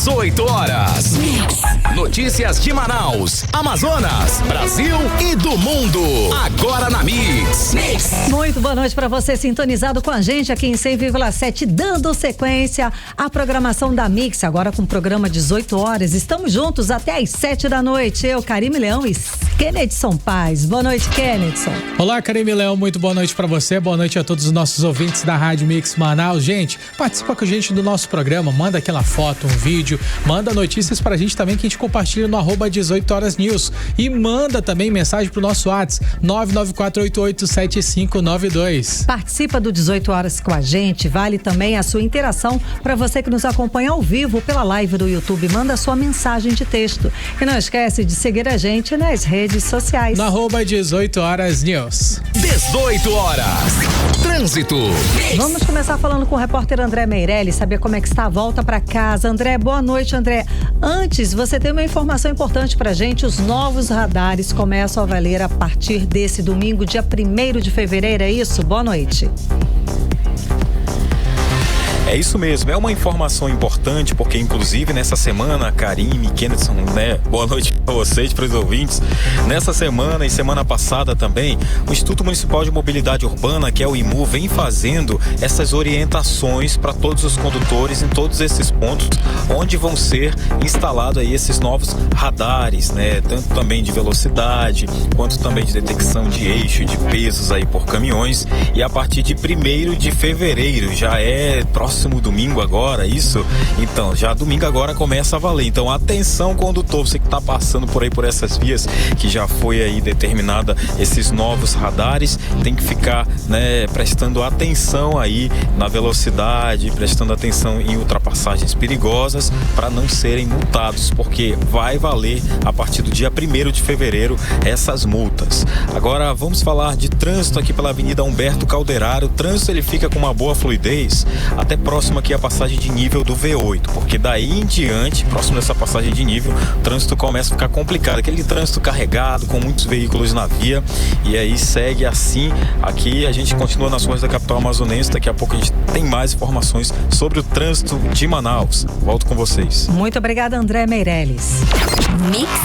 18 horas. Notícias de Manaus, Amazonas, Brasil e do mundo. Agora na Mix. Muito boa noite para você sintonizado com a gente aqui em 100,7, dando sequência à programação da Mix, agora com o programa 18 horas. Estamos juntos até às 7 da noite. Eu, Karime Leão e Kenedson Paz. Boa noite, Kenedson. Olá, Karime Leão, muito boa noite para você. Boa noite a todos os nossos ouvintes da Rádio Mix Manaus. Gente, participa com a gente do nosso programa, manda aquela foto, um vídeo, manda notícias pra gente também que a gente compartilha no @18horasnews e manda também mensagem pro nosso WhatsApp 994887592. Participa do 18 horas com a gente, vale também a sua interação para você que nos acompanha ao vivo pela live do YouTube, manda sua mensagem de texto e não esquece de seguir a gente nas redes sociais. No @18horasnews. 18 horas. Trânsito. Vamos começar falando com o repórter André Meirelles, saber como é que está a volta para casa. André, boa noite, André. Antes, você tem uma informação importante pra gente, os novos radares começam a valer a partir desse domingo, dia 1º de fevereiro, é isso? Boa noite. É isso mesmo, é uma informação importante porque inclusive nessa semana, Karime, Kenedson, né? Boa noite para vocês, para os ouvintes. Nessa semana e semana passada também, o Instituto Municipal de Mobilidade Urbana, que é o IMU, vem fazendo essas orientações para todos os condutores em todos esses pontos onde vão ser instalados aí esses novos radares, né? Tanto também de velocidade, quanto também de detecção de eixo, de pesos aí por caminhões. E a partir de 1º de fevereiro, já é próximo domingo agora, isso? Então, já domingo agora começa a valer. Então, atenção, condutor, você que está passando por aí por essas vias que já foi aí determinada esses novos radares, tem que ficar, né, prestando atenção aí na velocidade, prestando atenção em ultrapassagens perigosas para não serem multados, porque vai valer a partir do dia 1º de fevereiro essas multas. Agora, vamos falar de trânsito aqui pela Avenida Humberto Calderaro. O trânsito ele fica com uma boa fluidez até próximo aqui a passagem de nível do V8, porque daí em diante, próximo dessa passagem de nível, o trânsito começa a ficar complicado, aquele trânsito carregado, com muitos veículos na via, e aí segue assim. Aqui a gente continua nas ruas da capital amazonense, daqui a pouco a gente tem mais informações sobre o trânsito de Manaus. Volto com vocês. Muito obrigada, André Meirelles. Mix.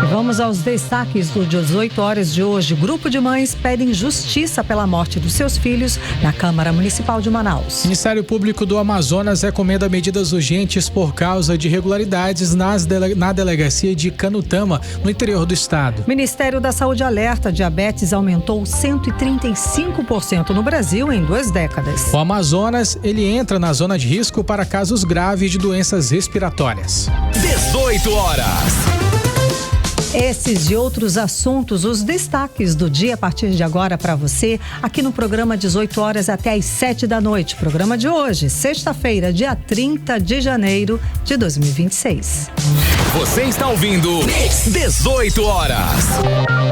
Vamos aos destaques do 18 horas de hoje. Grupo de mães pedem justiça pela morte dos seus filhos na Câmara Municipal de Manaus. O Ministério Público do Amazonas recomenda medidas urgentes por causa de irregularidades na delegacia de Canutama, no interior do estado. Ministério da Saúde alerta: diabetes aumentou 135% no Brasil em 2 décadas. O Amazonas, ele entra na zona de risco para casos graves de doenças respiratórias. 18 horas. Esses e outros assuntos, os destaques do dia a partir de agora para você, aqui no programa 18 horas até às 7 da noite. Programa de hoje, sexta-feira, dia 30 de janeiro de 2026. Você está ouvindo 18 horas.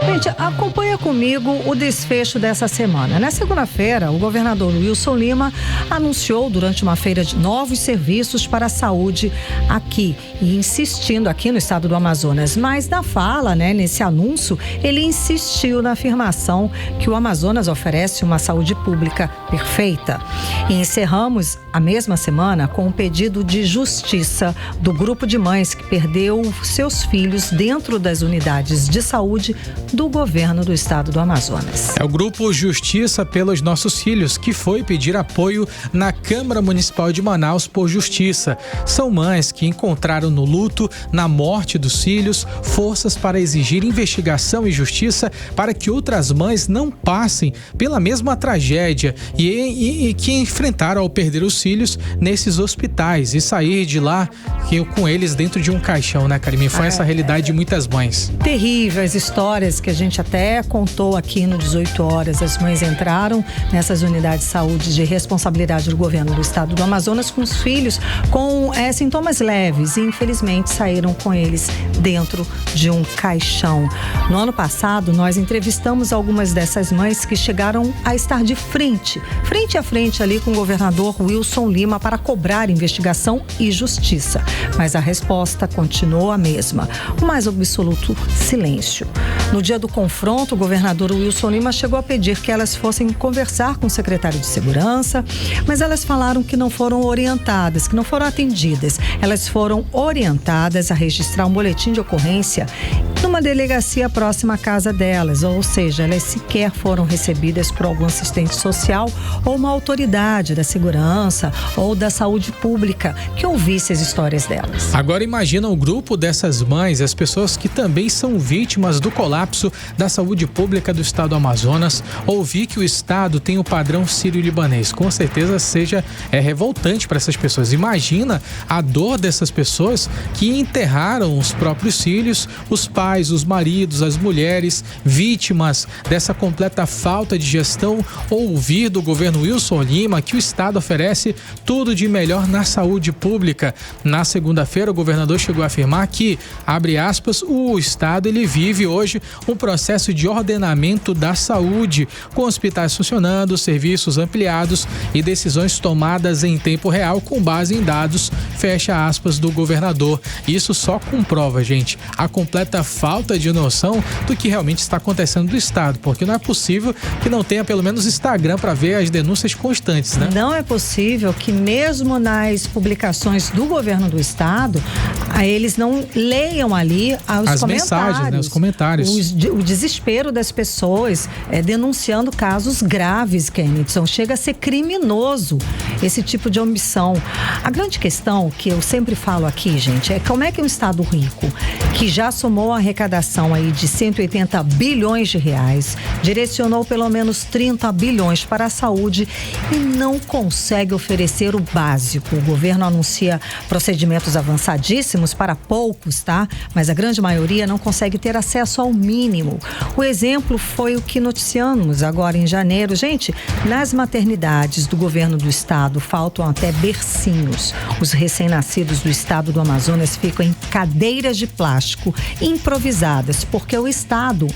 Gente, acompanha comigo o desfecho dessa semana. Na segunda-feira, o governador Wilson Lima anunciou durante uma feira de novos serviços para a saúde aqui, e insistindo aqui no estado do Amazonas. Mas na fala, né, nesse anúncio, ele insistiu na afirmação que o Amazonas oferece uma saúde pública perfeita. E encerramos a mesma semana com um pedido de justiça do grupo de mães que perdeu seus filhos dentro das unidades de saúde do governo do estado do Amazonas. É o grupo Justiça pelos Nossos Filhos que foi pedir apoio na Câmara Municipal de Manaus por justiça. São mães que encontraram no luto, na morte dos filhos, forças para exigir investigação e justiça para que outras mães não passem pela mesma tragédia e que enfrentaram ao perder os filhos nesses hospitais e sair de lá com eles dentro de um caixão, né, Karime? Foi essa a realidade de muitas mães. Terríveis histórias que a gente até contou aqui no 18 horas. As mães entraram nessas unidades de saúde de responsabilidade do governo do estado do Amazonas com os filhos com sintomas leves e infelizmente saíram com eles dentro de um caixão. No ano passado, nós entrevistamos algumas dessas mães que chegaram a estar de frente a frente ali com o governador Wilson Lima para cobrar investigação e justiça. Mas a resposta continua continuou a mesma, o mais absoluto silêncio. No dia do confronto, o governador Wilson Lima chegou a pedir que elas fossem conversar com o secretário de Segurança, mas elas falaram que não foram orientadas, que não foram atendidas. Elas foram orientadas a registrar um boletim de ocorrência numa delegacia próxima à casa delas, ou seja, elas sequer foram recebidas por algum assistente social ou uma autoridade da segurança ou da saúde pública que ouvisse as histórias delas. Agora imagina o grupo dessas mães, as pessoas que também são vítimas do colapso da saúde pública do estado do Amazonas, ouvir que o estado tem o padrão sírio-libanês. Com certeza é revoltante para essas pessoas. Imagina a dor dessas pessoas que enterraram os próprios filhos, os pais, os maridos, as mulheres, vítimas dessa completa falta de gestão. Ouvir do governo Wilson Lima que o estado oferece tudo de melhor na saúde pública. Na segunda-feira, o governador chegou a afirmar que, abre aspas, o estado ele vive hoje um processo de ordenamento da saúde, com hospitais funcionando, serviços ampliados e decisões tomadas em tempo real com base em dados, fecha aspas, do governador. Isso só comprova, gente, a completa falta de noção do que realmente está acontecendo no estado, porque não é possível que não tenha pelo menos Instagram para ver as denúncias constantes, né? Não é possível que mesmo nas publicações do governo do estado, eles não leiam ali as mensagens, né? Os comentários. O desespero das pessoas denunciando casos graves, Kennedy. Chega a ser criminoso esse tipo de omissão. A grande questão que eu sempre falo aqui, gente, é como é que um estado rico, que já somou a arrecadação aí de 180 bilhões de reais, direcionou pelo menos 30 bilhões para a saúde e não consegue oferecer o básico. O governo anuncia procedimentos avançadíssimos para poucos, tá? Mas a grande maioria não consegue ter acesso ao mínimo. O exemplo foi o que noticiamos agora em janeiro. Gente, nas maternidades do governo do estado faltam até bercinhos. Os recém-nascidos do estado do Amazonas ficam em cadeiras de plástico improvisadas, porque o estado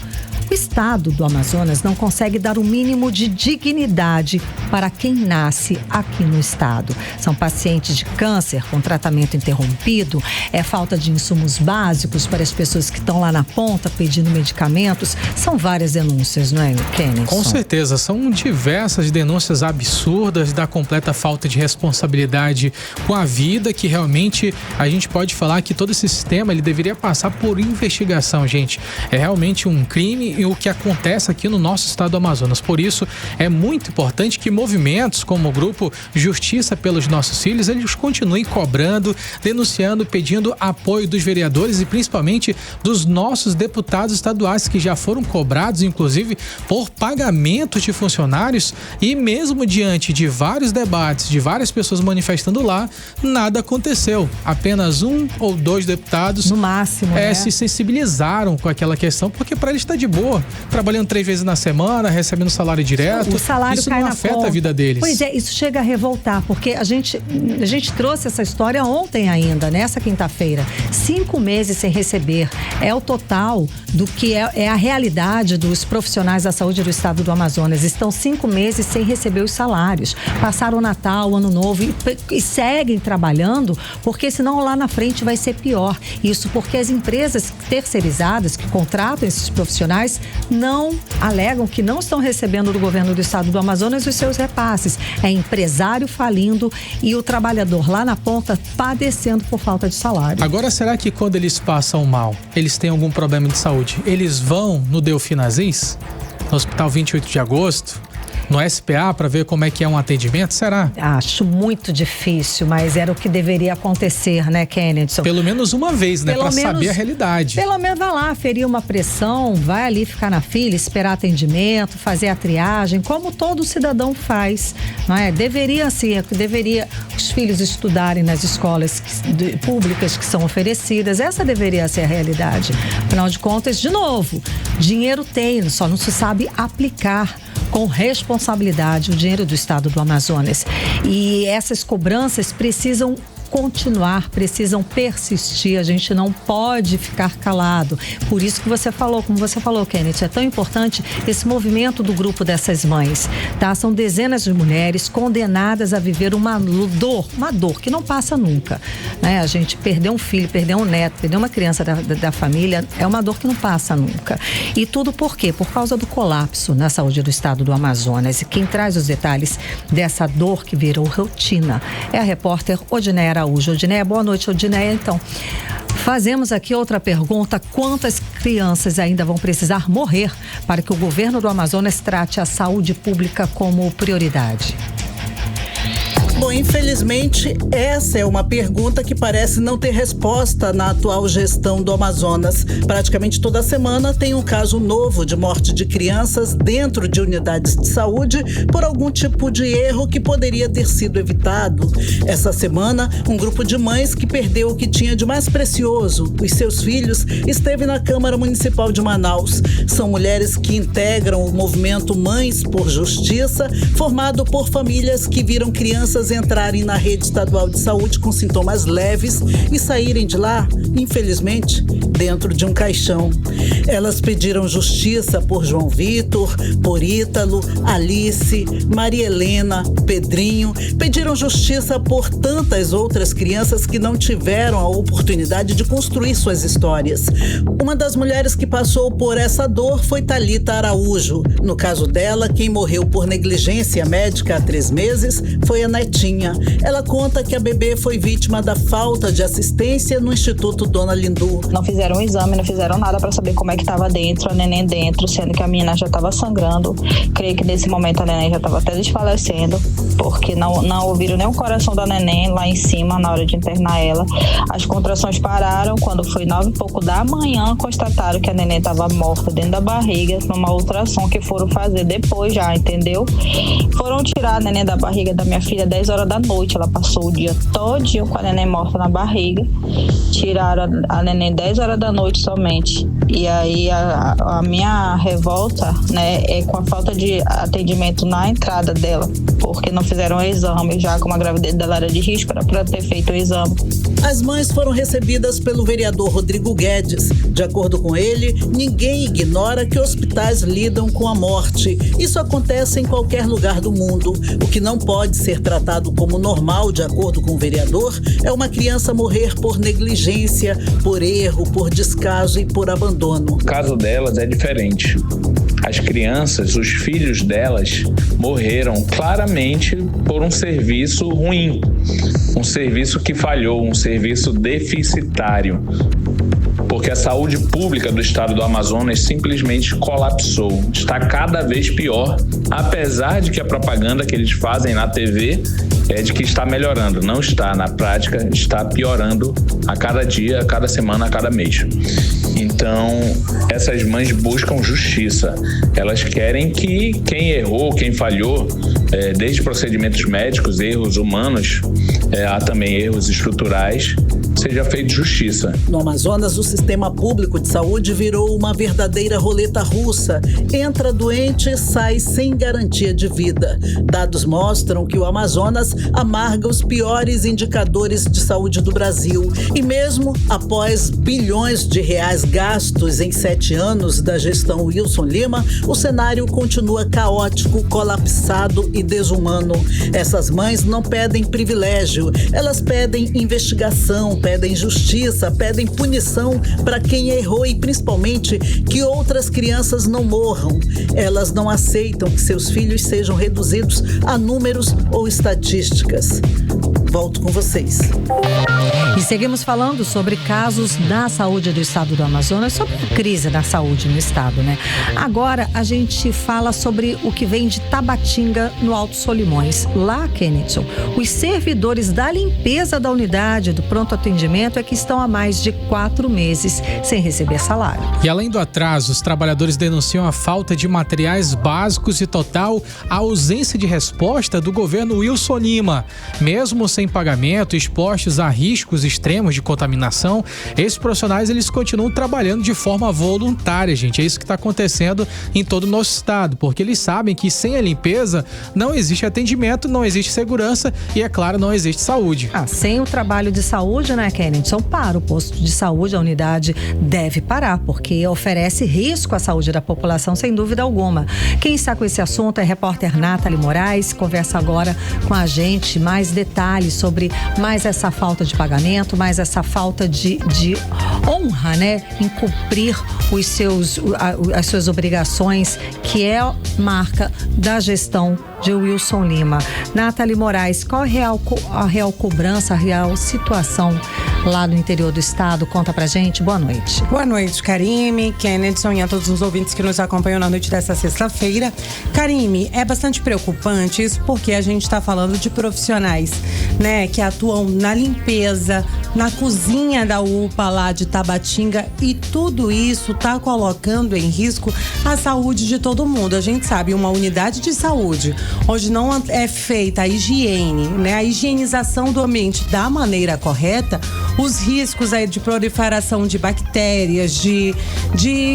do Amazonas não consegue dar o mínimo de dignidade para quem nasce aqui no estado. São pacientes de câncer com tratamento interrompido, falta de insumos básicos para as pessoas que estão lá na ponta pedindo medicamentos. São várias denúncias, não é, Kennedy? Com certeza, são diversas denúncias absurdas da completa falta de responsabilidade com a vida, que realmente a gente pode falar que todo esse sistema ele deveria passar por investigação, gente. É realmente um crime o que acontece aqui no nosso estado do Amazonas. Por isso, é muito importante que movimentos como o grupo Justiça pelos Nossos Filhos, eles continuem cobrando, denunciando, pedindo apoio dos vereadores e principalmente dos nossos deputados estaduais que já foram cobrados, inclusive, por pagamentos de funcionários, e mesmo diante de vários debates, de várias pessoas manifestando lá, nada aconteceu. Apenas 1 ou 2 deputados no máximo, se sensibilizaram com aquela questão, porque para eles está de boa, trabalhando 3 vezes na semana, recebendo salário direto. O salário isso cai não na afeta conta. A vida deles. Pois é, isso chega a revoltar, porque a gente trouxe essa história ontem ainda, nessa quinta-feira. 5 meses sem receber. É o total do que é a realidade dos profissionais da saúde do estado do Amazonas. Estão 5 meses sem receber os salários. Passaram o Natal, o Ano Novo e seguem trabalhando, porque senão lá na frente vai ser pior. Isso porque as empresas terceirizadas que contratam esses profissionais alegam que não estão recebendo do governo do estado do Amazonas os seus repasses. É empresário falindo e o trabalhador lá na ponta padecendo por falta de salário. Agora, será que quando eles passam mal, eles têm algum problema de saúde, eles vão no Delfim Aziz, no Hospital 28 de Agosto, no SPA, para ver como é que é um atendimento? Será? Acho muito difícil, mas era o que deveria acontecer, né, Kennedy? Pelo menos uma vez, né? Para saber a realidade. Pelo menos vai lá, ferir uma pressão, vai ali ficar na fila, esperar atendimento, fazer a triagem, como todo cidadão faz, não é? Deveria os filhos estudarem nas escolas públicas que são oferecidas. Essa deveria ser a realidade. Afinal de contas, de novo, dinheiro tem, só não se sabe aplicar com responsabilidade o dinheiro do estado do Amazonas. E essas cobranças precisam continuar, precisam persistir. A gente não pode ficar calado. Por isso que você falou, como você falou, Kenneth, é tão importante esse movimento do grupo dessas mães, tá? São dezenas de mulheres condenadas a viver uma dor que não passa nunca, né? A gente perder um filho, perder um neto, perder uma criança da família, é uma dor que não passa nunca. E tudo por quê? Por causa do colapso na saúde do estado do Amazonas. E quem traz os detalhes dessa dor que virou rotina é a repórter Odineia Araújo. Odineia, boa noite, Odineia. Então, fazemos aqui outra pergunta: quantas crianças ainda vão precisar morrer para que o governo do Amazonas trate a saúde pública como prioridade? Bom, infelizmente, essa é uma pergunta que parece não ter resposta na atual gestão do Amazonas. Praticamente toda semana tem um caso novo de morte de crianças dentro de unidades de saúde por algum tipo de erro que poderia ter sido evitado. Essa semana, um grupo de mães que perdeu o que tinha de mais precioso, os seus filhos, esteve na Câmara Municipal de Manaus. São mulheres que integram o movimento Mães por Justiça, formado por famílias que viram crianças entrarem na rede estadual de saúde com sintomas leves e saírem de lá, infelizmente, dentro de um caixão. Elas pediram justiça por João Vitor, por Ítalo, Alice, Maria Helena, Pedrinho. Pediram justiça por tantas outras crianças que não tiveram a oportunidade de construir suas histórias. Uma das mulheres que passou por essa dor foi Thalita Araújo. No caso dela, quem morreu por negligência médica há 3 meses foi a netinha. Ela conta que a bebê foi vítima da falta de assistência no Instituto Dona Lindu. Não fizeram um exame, não fizeram nada para saber como é que estava dentro, a neném dentro, sendo que a menina já estava sangrando. Creio que nesse momento a neném já estava até desfalecendo, porque não ouviram nem o coração da neném lá em cima na hora de internar ela. As contrações pararam, quando foi 9h pouco da manhã, constataram que a neném estava morta dentro da barriga, numa ultrassom que foram fazer depois já, entendeu? Foram tirar a neném da barriga da minha filha 10 horas da noite, ela passou o dia todinho com a neném morta na barriga. Tiraram a neném 10 horas da noite somente. E aí a minha revolta, né, é com a falta de atendimento na entrada dela, porque não fizeram o exame, já como a gravidez dela era de risco, era para ter feito o exame. As mães foram recebidas pelo vereador Rodrigo Guedes. De acordo com ele, ninguém ignora que hospitais lidam com a morte. Isso acontece em qualquer lugar do mundo. O que não pode ser tratado como normal, de acordo com o vereador, é uma criança morrer por negligência, por erro, por descaso e por abandono. O caso delas é diferente. As crianças, os filhos delas, morreram claramente por um serviço ruim, um serviço que falhou, um serviço deficitário, porque a saúde pública do estado do Amazonas simplesmente colapsou. Está cada vez pior, apesar de que a propaganda que eles fazem na TV é de que está melhorando. Não está, na prática, está piorando a cada dia, a cada semana, a cada mês. Então, essas mães buscam justiça. Elas querem que quem errou, quem falhou, desde procedimentos médicos, erros humanos, há também erros estruturais, seja feita justiça. No Amazonas, o sistema público de saúde virou uma verdadeira roleta russa. Entra doente, sai sem garantia de vida. Dados mostram que o Amazonas amarga os piores indicadores de saúde do Brasil. E mesmo após bilhões de reais gastos em 7 anos da gestão Wilson Lima, o cenário continua caótico, colapsado e desumano. Essas mães não pedem privilégio, elas pedem investigação, pedem justiça, pedem punição para quem errou e principalmente que outras crianças não morram. Elas não aceitam que seus filhos sejam reduzidos a números ou estatísticas. Volto com vocês. E seguimos falando sobre casos da saúde do estado do Amazonas, sobre a crise da saúde no estado, né? Agora a gente fala sobre o que vem de Tabatinga, no Alto Solimões. Lá, Kenneth, os servidores da limpeza da unidade do pronto atendimento é que estão há mais de 4 meses sem receber salário. E além do atraso, os trabalhadores denunciam a falta de materiais básicos e total ausência de resposta do governo Wilson Lima. Mesmo sem sem pagamento, expostos a riscos extremos de contaminação, esses profissionais eles continuam trabalhando de forma voluntária, gente. É isso que está acontecendo em todo o nosso estado, porque eles sabem que sem a limpeza não existe atendimento, não existe segurança e, é claro, não existe saúde. Sem o trabalho de saúde, né, Kennedy? Para o posto de saúde, a unidade deve parar, porque oferece risco à saúde da população, sem dúvida alguma. Quem está com esse assunto é a repórter Nathalie Moraes, conversa agora com a gente mais detalhes sobre mais essa falta de pagamento, mais essa falta de honra, né, em cumprir as suas obrigações, que é marca da gestão de Wilson Lima. Nathalie Moraes, qual é a real cobrança, a real situação lá no interior do estado? Conta pra gente. Boa noite. Boa noite, Karime, Kennedson e a todos os ouvintes que nos acompanham na noite dessa sexta-feira. Karime, é bastante preocupante isso porque a gente está falando de profissionais, né, que atuam na limpeza, na cozinha da UPA lá de Tabatinga, e tudo isso está colocando em risco a saúde de todo mundo. A gente sabe, uma unidade de saúde onde não é feita a higiene, né, a higienização do ambiente da maneira correta, os riscos aí de proliferação de bactérias, de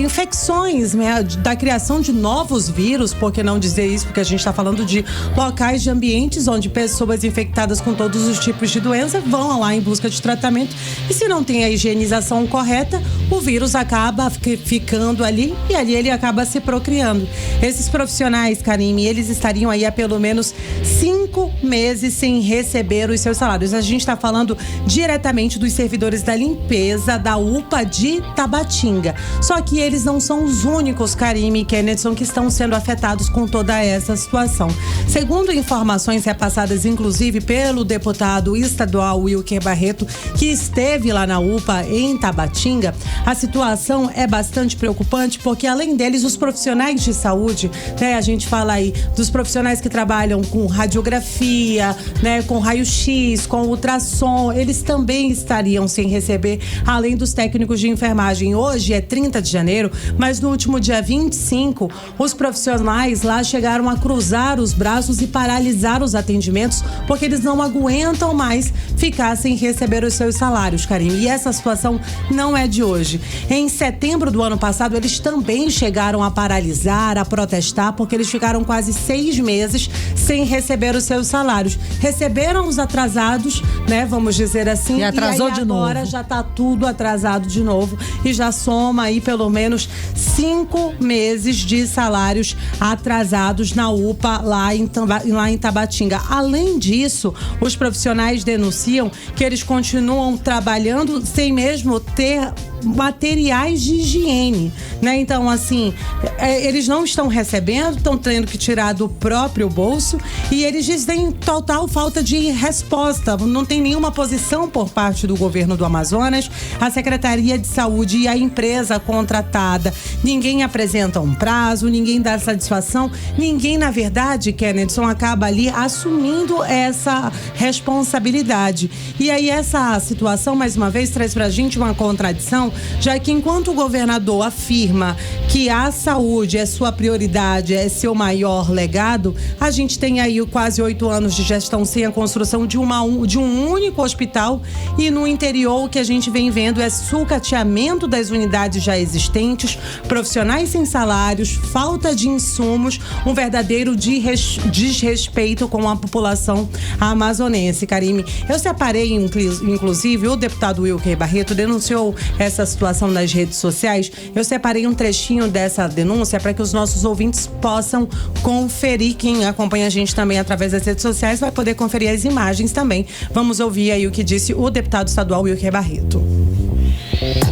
infecções, né, da criação de novos vírus, por que não dizer isso? Porque a gente está falando de locais, de ambientes onde pessoas infectadas com todos os tipos de doença vão lá em busca de tratamento, e se não tem a higienização correta, o vírus acaba ficando ali e ali ele acaba se procriando. Esses profissionais, Karime, eles estariam aí há pelo menos 5 meses sem receber os seus salários. A gente está falando diretamente dos servidores da limpeza da UPA de Tabatinga. Só que eles não são os únicos, Karime e Kennedson, que estão sendo afetados com toda essa situação. Segundo informações repassadas, inclusive, pelo deputado estadual Wilker Barreto, que esteve lá na UPA em Tabatinga, a situação é bastante preocupante, porque além deles, os profissionais de saúde, né, a gente fala aí dos profissionais que trabalham com radiografia, né, com raio-x, com ultrassom, eles também estariam sem receber, além dos técnicos de enfermagem. Hoje é 30 de janeiro, mas no último dia 25, os profissionais lá chegaram a cruzar os braços e paralisar os atendimentos, porque eles não aguentam mais ficar sem receber os seus salários, Karime. E essa situação não é de hoje. Em setembro do ano passado, eles também chegaram a paralisar, a protestar, porque eles ficaram quase 6 meses sem receber os seus salários. Receberam os atrasados, né, vamos dizer assim, e atrasou de novo. Agora já está tudo atrasado de novo e já soma aí pelo menos 5 meses de salários atrasados na UPA lá em Tabatinga. Além disso, os profissionais denunciam que eles continuam trabalhando sem mesmo ter materiais de higiene, né? Então, assim, eles não estão recebendo, estão tendo que tirar do próprio bolso, e eles dizem total falta de resposta. Não tem nenhuma posição por parte do governo do Amazonas, a Secretaria de Saúde e a empresa contratada. Ninguém apresenta um prazo, ninguém dá satisfação, ninguém, na verdade, Kennedson, acaba ali assumindo essa responsabilidade. E aí essa situação, mais uma vez, traz pra gente uma contradição, já que enquanto o governador afirma que a saúde é sua prioridade, é seu maior legado, a gente tem aí quase 8 anos de gestão sem a construção de um único hospital, e no interior o que a gente vem vendo é sucateamento das unidades já existentes, profissionais sem salários, falta de insumos, um verdadeiro desrespeito com a população amazonense, Karime. Eu separei, inclusive, o deputado Wilker Barreto denunciou essa situação nas redes sociais. Eu separei um trechinho dessa denúncia para que os nossos ouvintes possam conferir. Quem acompanha a gente também através das redes sociais vai poder conferir as imagens também. Vamos ouvir aí o que disse o deputado estadual Wilker Barreto.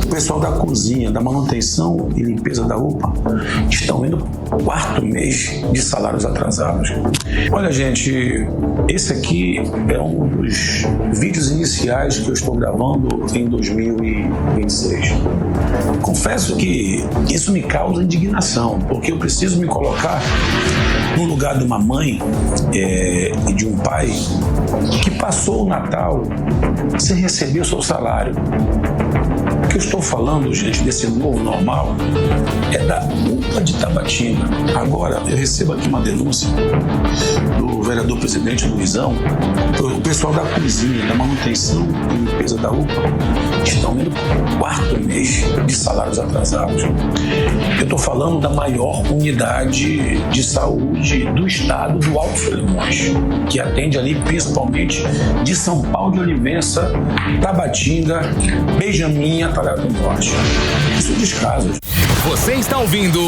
O pessoal da cozinha, da manutenção e limpeza da UPA estão indo 4º mês de salários atrasados. Olha, gente, esse aqui é um dos vídeos iniciais que eu estou gravando em 2026. Confesso que isso me causa indignação, porque eu preciso me colocar no lugar de uma mãe e de um pai que passou o Natal sem receber o seu salário. O que eu estou falando, gente, desse novo normal é da UPA de Tabatinga. Agora, eu recebo aqui uma denúncia do vereador presidente Luizão. O pessoal pessoal da cozinha, da manutenção e limpeza da UPA estão indo para o quarto mês de salários atrasados. Eu estou falando da maior unidade de saúde do estado do Alto Solimões, que atende ali principalmente de São Paulo de Olivença, Tabatinga, Benjamin e Atalhado do Norte. Isso é descaso. Você está ouvindo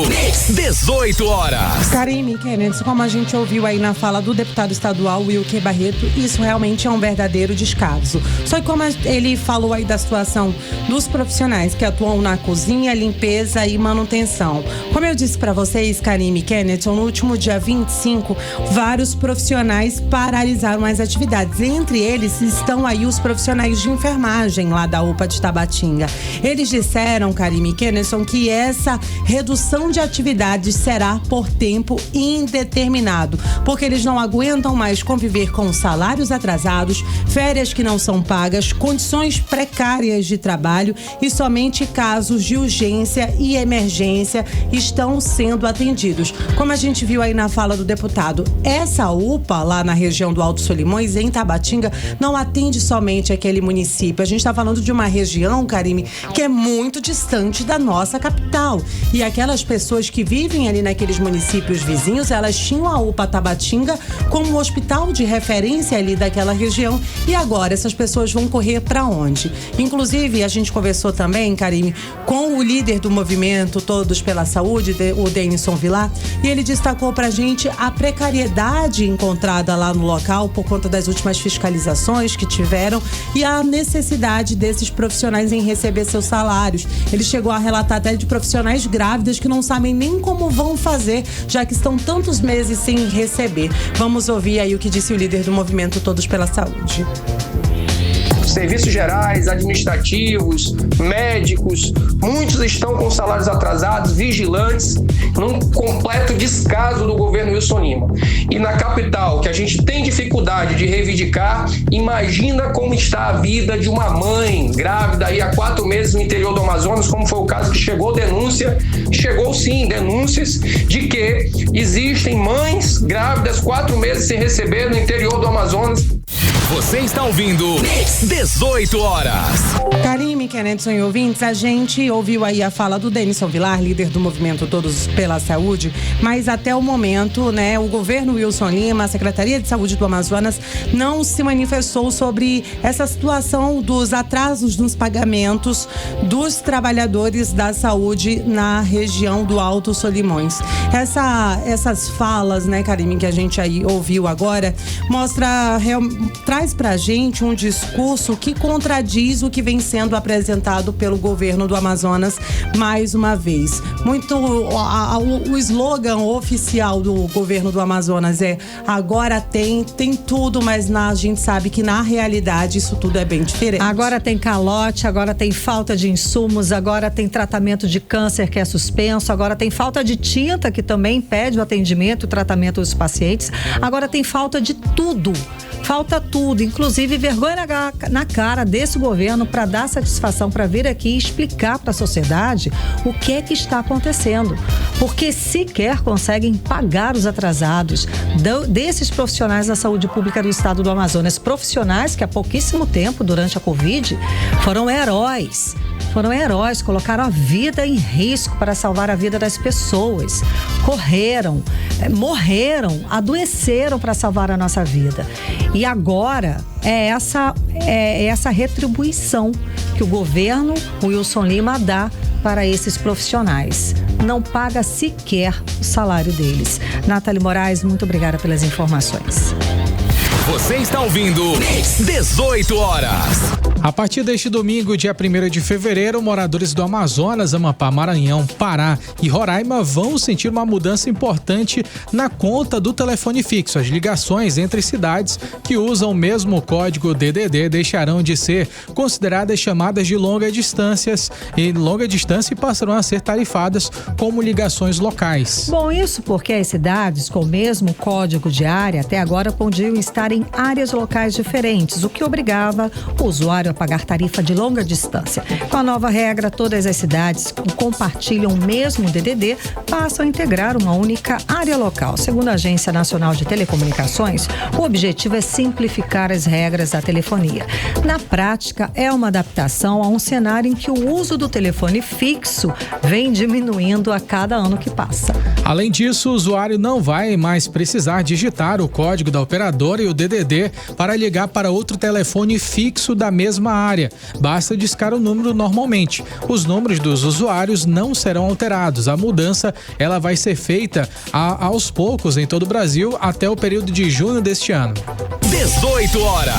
18 horas. Karime, Kennedy, como a gente ouviu aí na fala do deputado estadual Wilker Barreto, isso realmente é um verdadeiro descaso. Só que como ele falou aí da situação dos profissionais que atuam na cozinha, limpeza e manutenção. Como eu disse para vocês, Karime, Kennedy, no último dia 25, vários profissionais paralisaram as atividades. Entre eles estão aí os profissionais de enfermagem lá da UPA de Tabatinga. Eles disseram, Karime, Kennedy, que essa redução de atividades será por tempo indeterminado, porque eles não aguentam mais conviver com salários atrasados, férias que não são pagas, condições precárias de trabalho e somente casos de urgência e emergência estão sendo atendidos. Como a gente viu aí na fala do deputado, essa UPA lá na região do Alto Solimões, em Tabatinga, não atende somente aquele município. A gente está falando de uma região, Karime, que é muito distante da nossa capital. E aquelas pessoas que vivem ali naqueles municípios vizinhos, elas tinham a UPA Tabatinga como um hospital de referência ali daquela região. E agora, essas pessoas vão correr para onde? Inclusive, a gente conversou também, Karime, com o líder do movimento Todos pela Saúde, o Denison Vilar, e ele destacou pra gente a precariedade encontrada lá no local por conta das últimas fiscalizações que tiveram e a necessidade desses profissionais em receber seus salários. Ele chegou a relatar até de profissionais grávidas que não sabem nem como vão fazer, já que estão tantos meses sem receber. Vamos ouvir aí o que disse o líder do movimento Todos pela Saúde. Serviços gerais, administrativos, médicos, muitos estão com salários atrasados, vigilantes, num completo descaso do governo Wilson Lima. E na capital, que a gente tem dificuldade de reivindicar, imagina como está a vida de uma mãe grávida aí há 4 meses no interior do Amazonas, como foi o caso que chegou denúncias de que existem mães grávidas 4 meses sem receber no interior do Amazonas. Você está ouvindo 18 horas. Karime, Kennedy e ouvintes, a gente ouviu aí a fala do Denison Vilar, líder do movimento Todos pela Saúde, mas até o momento, né, o governo Wilson Lima, a Secretaria de Saúde do Amazonas, não se manifestou sobre essa situação dos atrasos nos pagamentos dos trabalhadores da saúde na região do Alto Solimões. Essas falas, né, Karime, que a gente aí ouviu agora, traz pra gente um discurso que contradiz o que vem sendo apresentado pelo governo do Amazonas mais uma vez. O slogan oficial do governo do Amazonas é: agora tem tudo, mas a gente sabe que na realidade isso tudo é bem diferente. Agora tem calote, agora tem falta de insumos, agora tem tratamento de câncer que é suspenso, agora tem falta de tinta que também impede o atendimento e o tratamento dos pacientes, agora tem falta de tudo. Falta tudo, inclusive vergonha na cara desse governo para dar satisfação, para vir aqui e explicar para a sociedade o que é que está acontecendo. Porque sequer conseguem pagar os atrasados desses profissionais da saúde pública do estado do Amazonas. Profissionais que há pouquíssimo tempo, durante a Covid, foram heróis, colocaram a vida em risco para salvar a vida das pessoas. Correram, morreram, adoeceram para salvar a nossa vida. E agora é essa retribuição que o governo Wilson Lima dá para esses profissionais. Não paga sequer o salário deles. Nathalie Moraes, muito obrigada pelas informações. Você está ouvindo 18 horas. A partir deste domingo, dia 1º de fevereiro, moradores do Amazonas, Amapá, Maranhão, Pará e Roraima vão sentir uma mudança importante na conta do telefone fixo. As ligações entre cidades que usam o mesmo código DDD deixarão de ser consideradas chamadas de longa distância e passarão a ser tarifadas como ligações locais. Bom, isso porque as cidades com o mesmo código de área até agora podiam estar em áreas locais diferentes, o que obrigava o usuário a pagar tarifa de longa distância. Com a nova regra, todas as cidades que compartilham o mesmo DDD passam a integrar uma única área local. Segundo a Agência Nacional de Telecomunicações, o objetivo é simplificar as regras da telefonia. Na prática, é uma adaptação a um cenário em que o uso do telefone fixo vem diminuindo a cada ano que passa. Além disso, o usuário não vai mais precisar digitar o código da operadora e o DDD para ligar para outro telefone fixo da mesma área. Basta discar o número normalmente. Os números dos usuários não serão alterados. A mudança ela vai ser feita aos poucos em todo o Brasil até o período de junho deste ano. 18 horas.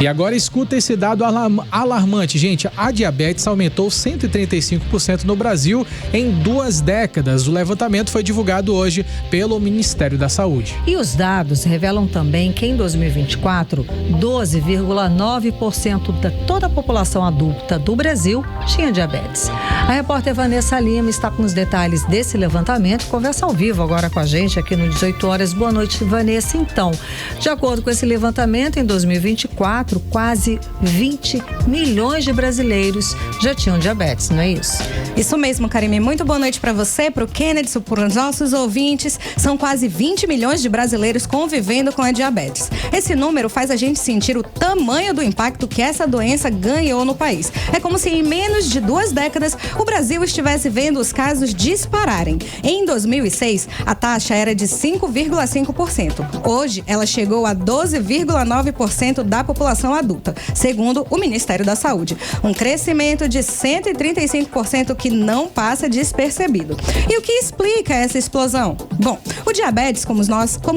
E agora escuta esse dado alarmante, gente. A diabetes aumentou 135% no Brasil em 2 décadas. O levantamento foi divulgado hoje pelo Ministério da Saúde. E os dados revelam também que em 2024, 12,9% de toda a população adulta do Brasil tinha diabetes. A repórter Vanessa Lima está com os detalhes desse levantamento e conversa ao vivo agora com a gente aqui no 18 horas. Boa noite, Vanessa. Então, de acordo com esse levantamento, em 2024, quase 20 milhões de brasileiros já tinham diabetes, não é isso? Isso mesmo, Karime. Muito boa noite para você, para o Kennedy, para os nossos ouvintes. São quase 20 milhões de brasileiros convivendo com a diabetes. Esse número faz a gente sentir o tamanho do impacto que essa doença ganhou no país. É como se em menos de 2 décadas o Brasil estivesse vendo os casos dispararem. Em 2006, a taxa era de 5,5%. Hoje, ela chegou a 12,9% da população adulta, segundo o Ministério da Saúde. Um crescimento de 135% que não passa despercebido. E o que explica essa explosão? Bom, o diabetes, como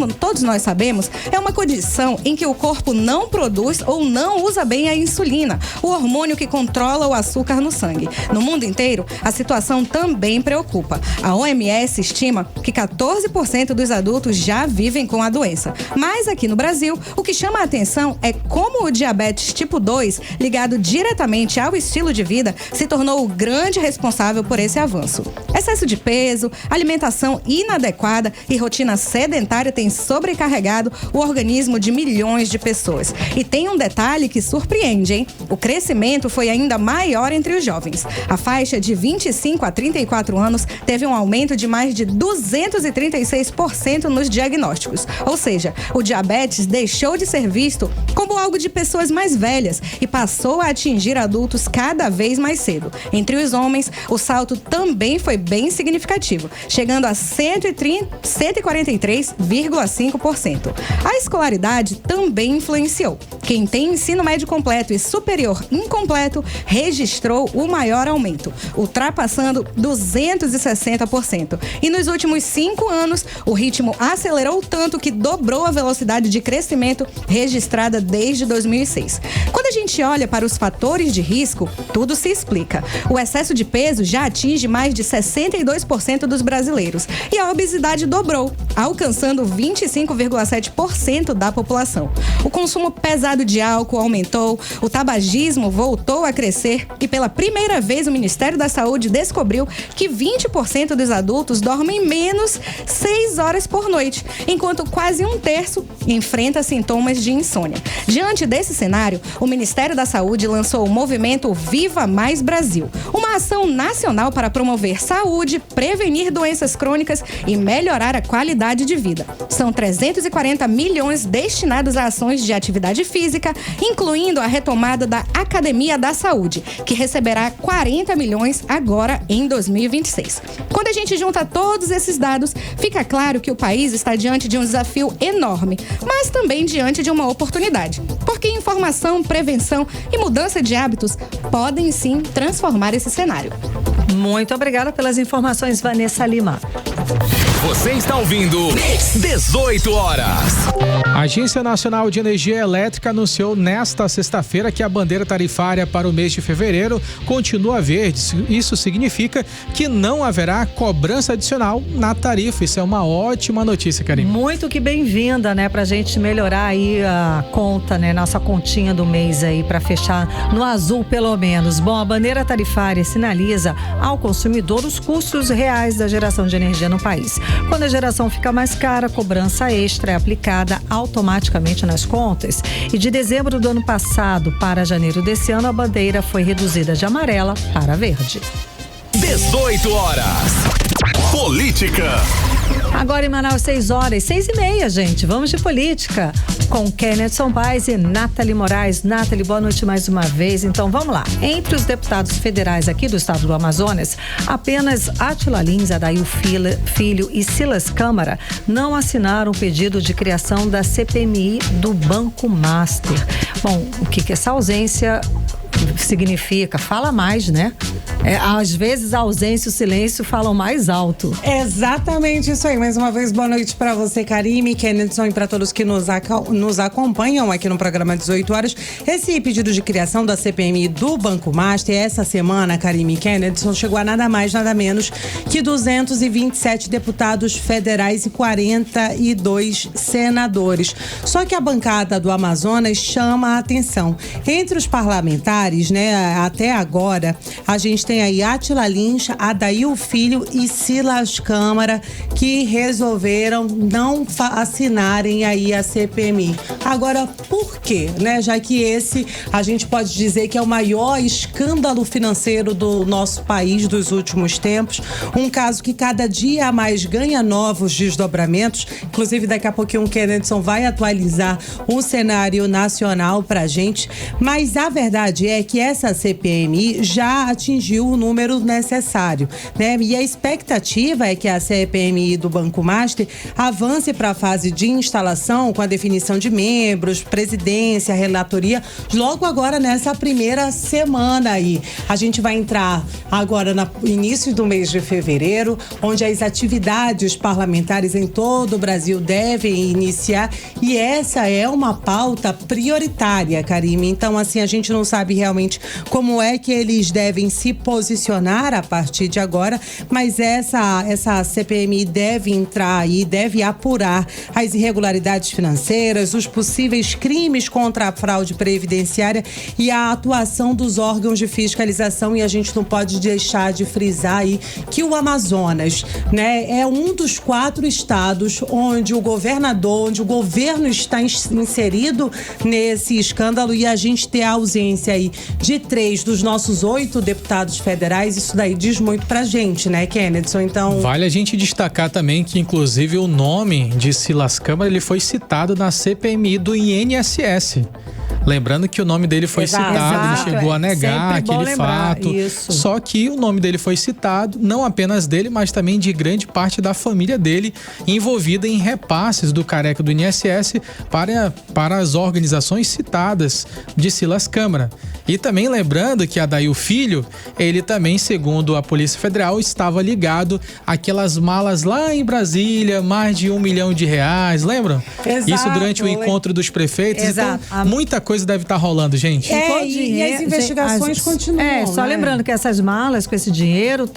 todos nós sabemos, é uma condição em que o corpo não produz ou não usa bem a insulina, o hormônio que controla o açúcar no sangue. No mundo inteiro, a situação também preocupa. A OMS estima que 14% dos adultos já vivem com a doença. Mas aqui no Brasil, o que chama a atenção é como o diabetes tipo 2, ligado diretamente ao estilo de vida, se tornou o grande responsável por esse avanço. Excesso de peso, alimentação inadequada e rotina sedentária têm sobrecarregado o organismo de milhões de pessoas. E tem um detalhe que surpreende, hein? O crescimento foi ainda maior entre os jovens. A faixa de 25 a 34 anos teve um aumento de mais de 236% nos diagnósticos. Ou seja, o diabetes deixou de ser visto como algo de pessoas mais velhas e passou a atingir adultos cada vez mais cedo. Entre os homens, o salto também foi bem significativo, chegando a 143,5%. A escolaridade também influenciou. Quem tem ensino médio completo e superior incompleto registrou o maior aumento, ultrapassando 260%. E nos últimos 5 anos, o ritmo acelerou tanto que dobrou a velocidade de crescimento registrada desde 2006. Quando a gente olha para os fatores de risco, tudo se explica. O excesso de peso já atinge mais de 62% dos brasileiros e a obesidade dobrou, alcançando 25,7% da população. O consumo pesado de álcool aumentou, o tabagismo voltou a crescer e pela primeira vez o Ministério da Saúde descobriu que 20% dos adultos dormem menos 6 horas por noite, enquanto quase 1/3 enfrenta sintomas de insônia. Diante desse cenário, o Ministério da Saúde lançou o movimento Viva Mais Brasil, uma ação nacional para promover saúde, prevenir doenças crônicas e melhorar a qualidade de vida. São 340 milhões destinados a ações de atividade física, incluindo a retomada da Academia da Saúde, que receberá 40 milhões agora em 2026. Quando a gente junta todos esses dados, fica claro que o país está diante de um desafio enorme, mas também diante de uma oportunidade. Porque informação, prevenção e mudança de hábitos podem sim transformar esse cenário. Muito obrigada pelas informações, Vanessa Lima. Você está ouvindo 18 horas. A Agência Nacional de Energia Elétrica anunciou nesta sexta-feira que a bandeira tarifária para o mês de fevereiro continua verde. Isso significa que não haverá cobrança adicional na tarifa. Isso é uma ótima notícia, Karine. Muito que bem-vinda, né? Pra gente melhorar aí a conta, né? Nossa continha do mês aí, pra fechar no azul pelo menos. Bom, a bandeira tarifária sinaliza ao consumidor os custos reais da geração de energia no país. Quando a geração fica mais cara, a cobrança extra é aplicada automaticamente nas contas. E de dezembro do ano passado para janeiro desse ano, a bandeira foi reduzida de amarela para verde. 18 horas. Política. Agora em Manaus, 6h06h30, gente. Vamos de política com Kennedson Paes e Nathalie Moraes. Nathalie, boa noite mais uma vez. Então vamos lá. Entre os deputados federais aqui do estado do Amazonas, apenas Átila Lins, Adail Filho e Silas Câmara não assinaram o pedido de criação da CPMI do Banco Master. Bom, o que essa ausência significa? Fala mais, né? Às vezes a ausência e o silêncio falam mais alto. Exatamente isso aí. Mais uma vez, boa noite para você, Karime, Kennedson, e para todos que nos acompanham aqui no programa 18 horas. Esse pedido de criação da CPMI do Banco Master, essa semana, Karime e Kennedson, chegou a nada mais, nada menos que 227 deputados federais e 42 senadores. Só que a bancada do Amazonas chama a atenção. Entre os parlamentares, né, até agora, a gente tem aí Átila Lins, Adail Filho e Silas Câmara, que resolveram não assinarem aí a CPMI. Agora, por quê? Né? Já que esse, a gente pode dizer que é o maior escândalo financeiro do nosso país dos últimos tempos. Um caso que cada dia mais ganha novos desdobramentos. Inclusive, daqui a pouquinho o Kennedson vai atualizar o cenário nacional pra gente. Mas a verdade é que essa CPMI já atingiu o número necessário, né? E a expectativa é que a CPMI do Banco Master avance para a fase de instalação com a definição de membros, presidência, relatoria, logo agora nessa primeira semana aí. A gente vai entrar agora no início do mês de fevereiro, onde as atividades parlamentares em todo o Brasil devem iniciar, e essa é uma pauta prioritária, Karime. Então, assim, a gente não sabe realmente como é que eles devem se posicionar a partir de agora, mas essa CPMI deve entrar aí, deve apurar as irregularidades financeiras, os possíveis crimes contra a fraude previdenciária e a atuação dos órgãos de fiscalização. E a gente não pode deixar de frisar aí que o Amazonas, né, é um dos 4 estados onde o governo está inserido nesse escândalo, e a gente ter a ausência aí de 3 dos nossos 8 deputados federais, isso daí diz muito pra gente, né, Kennedson? Então, vale a gente destacar também que, inclusive, o nome de Silas Câmara, ele foi citado na CPMI do INSS. Lembrando que o nome dele foi citado, ele chegou a negar aquele fato. Isso. Só que o nome dele foi citado, não apenas dele, mas também de grande parte da família dele, envolvida em repasses do careca do INSS para as organizações citadas de Silas Câmara. E também lembrando que Adail Filho, ele também, segundo a Polícia Federal, estava ligado àquelas malas lá em Brasília, mais de R$1 milhão, lembram? Exato. Isso durante o encontro dos prefeitos. Exato. Então, muita coisa deve estar rolando, gente. E as investigações continuam. Só lembrando que essas malas com esse dinheiro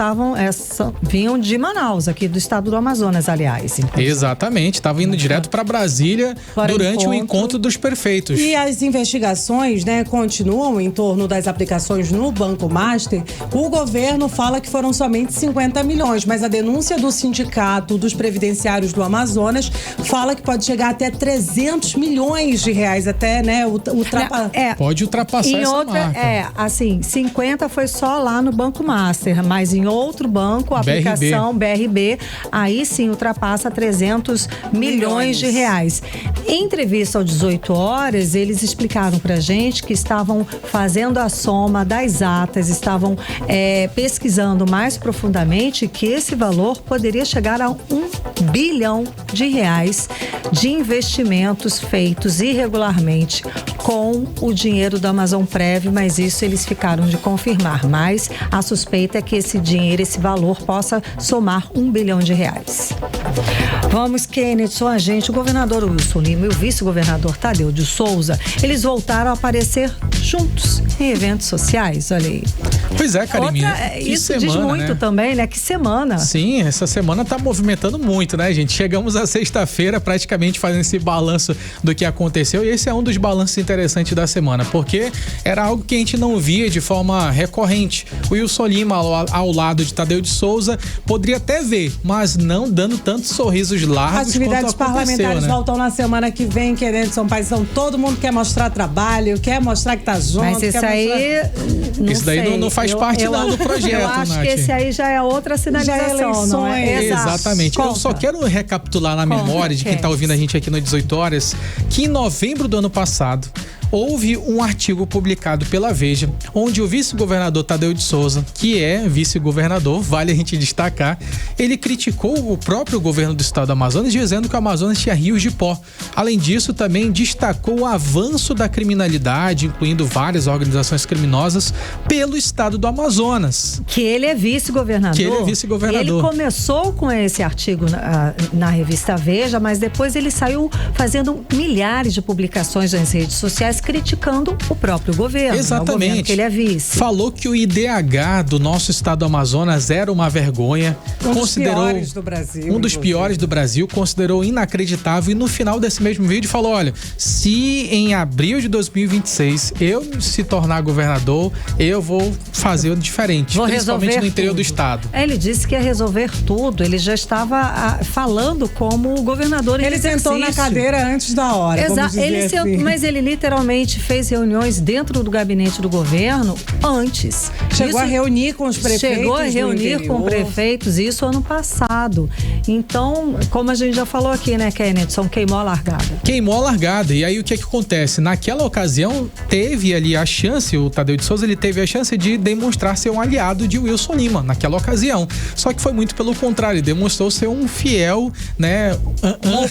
vinham de Manaus, aqui do estado do Amazonas, aliás. Exatamente, estavam indo direto para Brasília durante o encontro dos prefeitos. E as investigações, né, continuam em torno das aplicações no Banco Master. O governo fala que foram somente 50 milhões, mas a denúncia do sindicato dos previdenciários do Amazonas fala que pode chegar até 300 milhões de reais, até, né, pode ultrapassar essa marca. Assim, 50 foi só lá no Banco Master, mas em outro banco, a aplicação BRB, aí sim ultrapassa 300 milhões de reais. Em entrevista ao 18 horas, eles explicaram pra gente que estavam fazendo a soma das atas, estavam pesquisando mais profundamente que esse valor poderia chegar a R$1 bilhão de investimentos feitos irregularmente com o dinheiro do Amazonprev, mas isso eles ficaram de confirmar. Mas a suspeita é que esse dinheiro, esse valor, possa somar R$1 bilhão. Vamos, Kennedson, o governador Wilson Lima e o vice-governador Tadeu de Souza, eles voltaram a aparecer juntos em eventos sociais, olha aí. Pois é, Karine. Isso semana, diz muito, né? Também, né? Que semana. Sim, essa semana tá movimentando muito, né, gente? Chegamos à sexta-feira praticamente fazendo esse balanço do que aconteceu, e esse é um dos balanços interessantes da semana, porque era algo que a gente não via de forma recorrente. O Wilson Lima ao lado de Tadeu de Souza poderia até ver, mas não dando tantos sorrisos largos. Atividades parlamentares, né? Voltam na semana que vem, querendo São Paizão. Todo mundo quer mostrar trabalho, quer mostrar que tá junto. Mas isso aí, isso daí não faz parte do projeto, eu acho Nath. que esse aí já é outra sinalização, não é? Exatamente. Eu só quero recapitular na memória de quem tá ouvindo a gente aqui no 18 horas, que em novembro do ano passado, houve um artigo publicado pela Veja, onde o vice-governador Tadeu de Souza, que é vice-governador, vale a gente destacar, ele criticou o próprio governo do estado do Amazonas, dizendo que o Amazonas tinha rios de pó. Além disso, também destacou o avanço da criminalidade, incluindo várias organizações criminosas, pelo estado do Amazonas. Que ele é vice-governador. Ele começou com esse artigo na revista Veja, mas depois ele saiu fazendo milhares de publicações nas redes sociais criticando o próprio governo. Exatamente. O governo que ele é vice. Falou que o IDH do nosso estado do Amazonas era uma vergonha. Um dos piores do Brasil. Um dos piores do Brasil, considerou inacreditável, e no final desse mesmo vídeo falou: olha, se em abril de 2026 eu se tornar governador, eu vou fazer diferente, principalmente no interior do estado. Ele disse que ia resolver tudo, ele já estava falando como governador em exercício. Ele sentou na cadeira antes da hora. Exato. Mas ele literalmente fez reuniões dentro do gabinete do governo antes. Chegou a reunir com os prefeitos. Chegou a reunir com prefeitos, isso ano passado. Então, como a gente já falou aqui, né, Kennedson, queimou a largada. Queimou a largada. E aí o que acontece? Naquela ocasião, teve ali a chance, o Tadeu de Souza, ele teve a chance de demonstrar ser um aliado de Wilson Lima, naquela ocasião. Só que foi muito pelo contrário, ele demonstrou ser um fiel, né,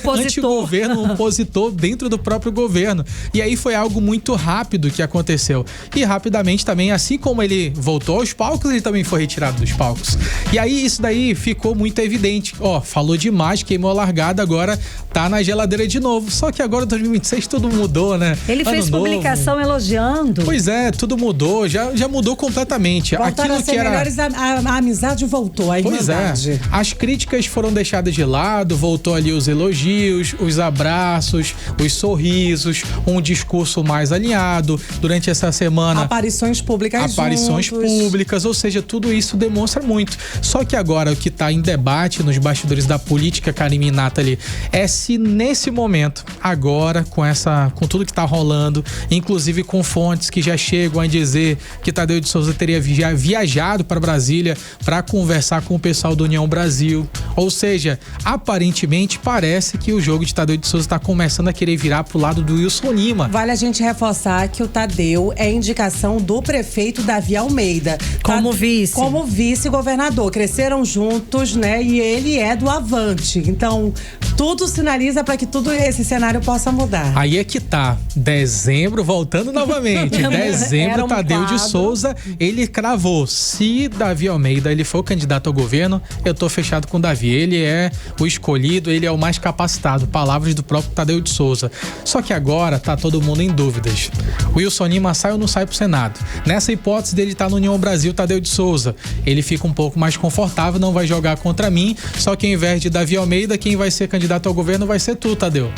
anti-governo, um opositor dentro do próprio governo. E aí foi algo muito rápido que aconteceu. E rapidamente também, assim como ele voltou aos palcos, ele também foi retirado dos palcos. E aí isso daí ficou muito evidente. Falou demais, queimou a largada, agora tá na geladeira de novo. Só que agora, em 2026, tudo mudou, né? Ele fez publicação elogiando. Pois é, tudo mudou, já mudou completamente. Voltaram a ser melhores, a amizade voltou, a irmandade. Pois é, as críticas foram deixadas de lado, voltou ali os elogios, os abraços, os sorrisos, um discurso mais alinhado durante essa semana. Aparições públicas públicas, ou seja, tudo isso demonstra muito. Só que agora o que está em debate nos bastidores da política, Karine e Nathalie, é se nesse momento, agora, com tudo que está rolando, inclusive com fontes que já chegam a dizer que Tadeu de Souza teria viajado para Brasília para conversar com o pessoal do União Brasil. Ou seja, aparentemente parece que o jogo de Tadeu de Souza está começando a querer virar pro lado do Wilson Lima. Vale a gente reforçar que o Tadeu é indicação do prefeito Davi Almeida. Como vice. Como vice-governador. Cresceram juntos, né? E ele é do Avante. Então, tudo sinaliza para que todo esse cenário possa mudar. Aí é que tá. Dezembro, voltando novamente. Dezembro, Tadeu de Souza, ele cravou. Se Davi Almeida, ele for candidato ao governo, eu tô fechado com o Davi. Ele é o escolhido, ele é o mais capacitado. Palavras do próprio Tadeu de Souza. Só que agora tá todo mundo em dúvidas. O Wilson Lima sai ou não sai pro Senado? Nessa hipótese dele estar no União Brasil, Tadeu de Souza, ele fica um pouco mais confortável, não vai jogar contra mim, só que ao invés de Davi Almeida, quem vai ser candidato ao governo vai ser tu, Tadeu.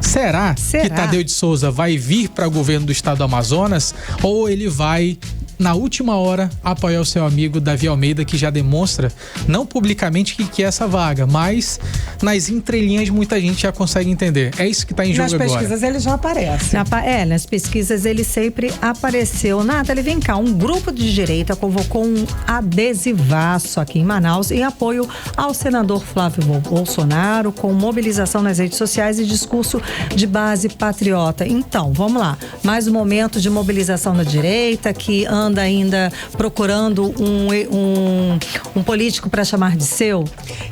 Será que Tadeu de Souza vai vir para o governo do estado do Amazonas, ou ele vai, na última hora, apoiar o seu amigo Davi Almeida, que já demonstra, não publicamente, que quer essa vaga, mas nas entrelinhas muita gente já consegue entender. É isso que está em jogo agora. Nas pesquisas ele já aparece. Nas pesquisas ele sempre apareceu. Nathalie, vem cá, um grupo de direita convocou um adesivaço aqui em Manaus em apoio ao senador Flávio Bolsonaro, com mobilização nas redes sociais e discurso de base patriota. Então, vamos lá. Mais um momento de mobilização da direita, que anda ainda procurando um político para chamar de seu?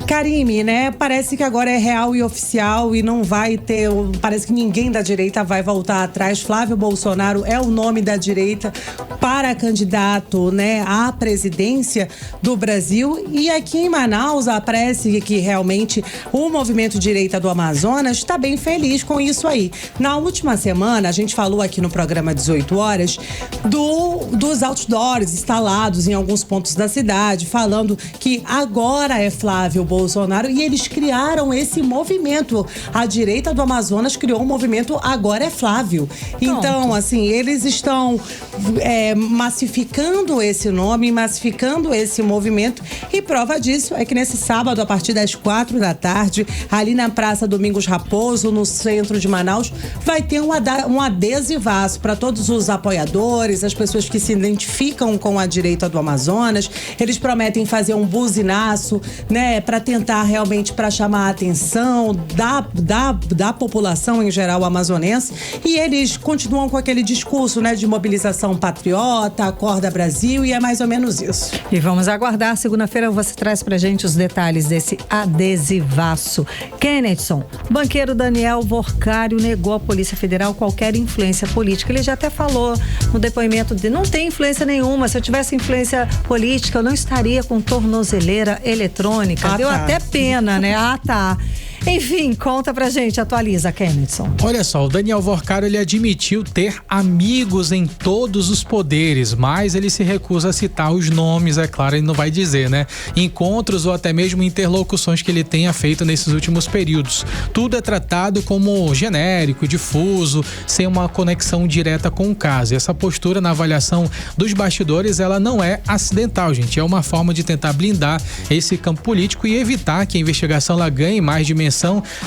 Karime, né? Parece que agora é real e oficial e não vai ter... Parece que ninguém da direita vai voltar atrás. Flávio Bolsonaro é o nome da direita para candidato, né, à presidência do Brasil. E aqui em Manaus, parece que realmente o movimento direita do Amazonas está bem feliz com isso aí. Na última semana, a gente falou aqui no programa 18 horas dos outdoors instalados em alguns pontos da cidade, falando que agora é Flávio Bolsonaro, e eles criaram esse movimento. A direita do Amazonas criou um movimento Agora é Flávio. Então, assim, eles estão massificando esse nome, massificando esse movimento, e prova disso é que nesse sábado, a partir das 4 da tarde, ali na Praça Domingos Raposo, no centro de Manaus, vai ter um adesivaço para todos os apoiadores, as pessoas que se identificam com a direita do Amazonas. Eles prometem fazer um buzinaço, né, para tentar realmente chamar a atenção da população em geral amazonense, e eles continuam com aquele discurso, né, de mobilização patriota, Acorda Brasil, e é mais ou menos isso. E vamos aguardar, segunda-feira você traz pra gente os detalhes desse adesivaço. Kennedson, banqueiro Daniel Vorcário negou à Polícia Federal qualquer influência política. Ele já até falou no depoimento de não tem influência nenhuma. Se eu tivesse influência política, eu não estaria com tornozeleira eletrônica. Deu até pena, né? Tá. Enfim, conta pra gente, atualiza, Kennedson. Olha só, o Daniel Vorcário, ele admitiu ter amigos em todos os poderes, mas ele se recusa a citar os nomes, é claro, ele não vai dizer, né? Encontros ou até mesmo interlocuções que ele tenha feito nesses últimos períodos. Tudo é tratado como genérico, difuso, sem uma conexão direta com o caso. E essa postura na avaliação dos bastidores, ela não é acidental, gente. É uma forma de tentar blindar esse campo político e evitar que a investigação ela ganhe mais dimensão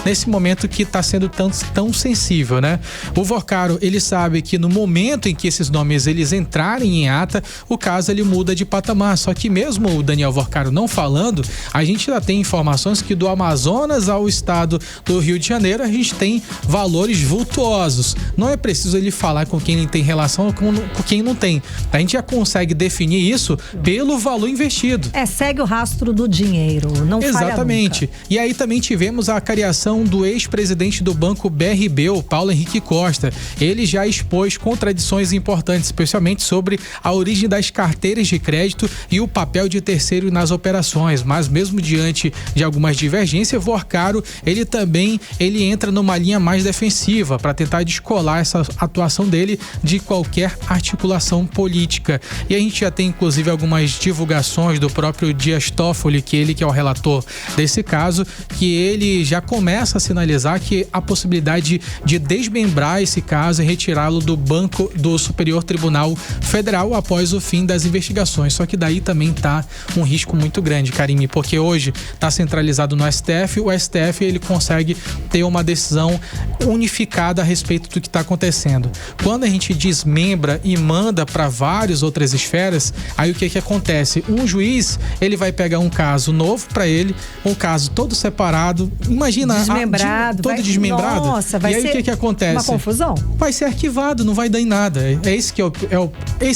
nesse momento que está sendo tão sensível, né? O Vorcário, ele sabe que no momento em que esses nomes eles entrarem em ata, o caso ele muda de patamar. Só que mesmo o Daniel Vorcário não falando, a gente já tem informações que do Amazonas ao estado do Rio de Janeiro a gente tem valores vultuosos. Não é preciso ele falar com quem tem relação ou com quem não tem. A gente já consegue definir isso pelo valor investido. Segue o rastro do dinheiro, não falha nunca. Exatamente. E aí também tivemos a cariação do ex-presidente do Banco BRB, o Paulo Henrique Costa. Ele já expôs contradições importantes, especialmente sobre a origem das carteiras de crédito e o papel de terceiro nas operações. Mas mesmo diante de algumas divergências, Vorcário, ele entra numa linha mais defensiva para tentar descolar essa atuação dele de qualquer articulação política. E a gente já tem inclusive algumas divulgações do próprio Dias Toffoli, que é o relator desse caso, que ele já começa a sinalizar que a possibilidade de desmembrar esse caso e retirá-lo do Superior Tribunal Federal após o fim das investigações. Só que daí também tá um risco muito grande, Karime, porque hoje tá centralizado no STF, o STF ele consegue ter uma decisão unificada a respeito do que está acontecendo. Quando a gente desmembra e manda para várias outras esferas, aí o que acontece? Um juiz, ele vai pegar um caso novo para ele, um caso todo separado, imagina, desmembrado, todo desmembrado. Nossa, vai ser o que acontece? Uma confusão. Vai ser arquivado, não vai dar em nada. É esse que é o pior.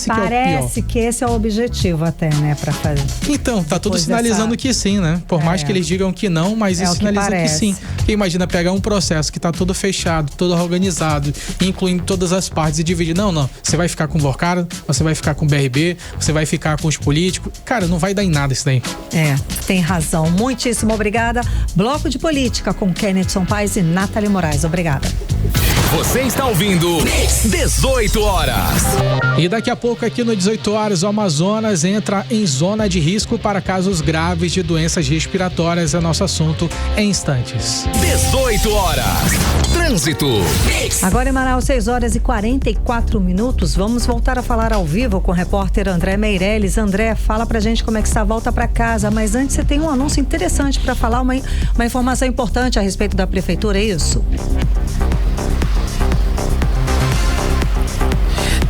Parece que esse é o objetivo até, né, para fazer. Então, tá tudo sinalizando que sim, né? Por mais que eles digam que não, mas isso sinaliza que sim. Porque imagina pegar um processo que tá todo fechado, todo organizado, incluindo todas as partes e dividir. Não, você vai ficar com o Vorcário, você vai ficar com o BRB, você vai ficar com os políticos. Cara, não vai dar em nada isso daí. Tem razão. Muitíssimo obrigada. Bloco de Política com Kennedson Paes e Nathalie Moraes. Obrigada. Você está ouvindo 18 horas. E daqui a pouco aqui no 18 horas o Amazonas entra em zona de risco para casos graves de doenças respiratórias. É nosso assunto em instantes. 18 horas. Trânsito. Agora em Manaus, 6 horas e 44 minutos. Vamos voltar a falar ao vivo com o repórter André Meirelles. André, fala pra gente como é que está a volta pra casa. Mas antes você tem um anúncio interessante para falar, uma informação importante a respeito da prefeitura, é isso?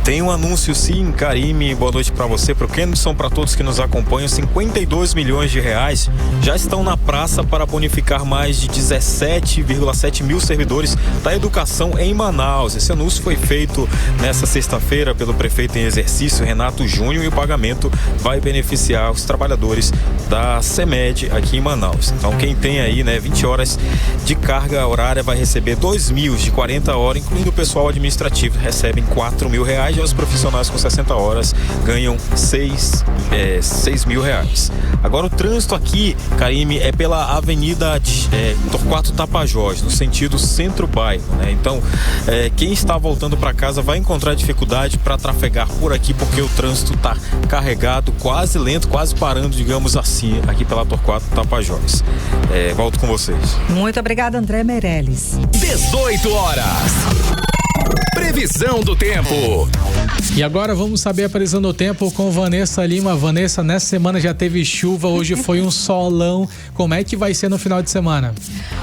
Tem um anúncio sim, Karime, boa noite para você, para o Kennedson, para todos que nos acompanham. 52 milhões de reais já estão na praça para bonificar mais de 17,7 mil servidores da educação em Manaus. Esse anúncio foi feito nesta sexta-feira pelo prefeito em exercício, Renato Júnior, e o pagamento vai beneficiar os trabalhadores da CEMED aqui em Manaus. Então quem tem aí, 20 horas de carga horária vai receber 2.000 de 40 horas, incluindo o pessoal administrativo, recebem 4 mil reais. Tapajós, profissionais com 60 horas ganham 6 mil reais. Agora o trânsito aqui, Karime, é pela Avenida Torquato Tapajós, no sentido centro-bairro, né? Então, quem está voltando para casa vai encontrar dificuldade para trafegar por aqui, porque o trânsito está carregado, quase lento, quase parando, digamos assim, aqui pela Torquato Tapajós. Volto com vocês. Muito obrigada, André Meirelles. 18 horas. Previsão do tempo. E agora vamos saber a previsão do tempo com Vanessa Lima. Vanessa, nessa semana já teve chuva, hoje foi um solão. Como é que vai ser no final de semana?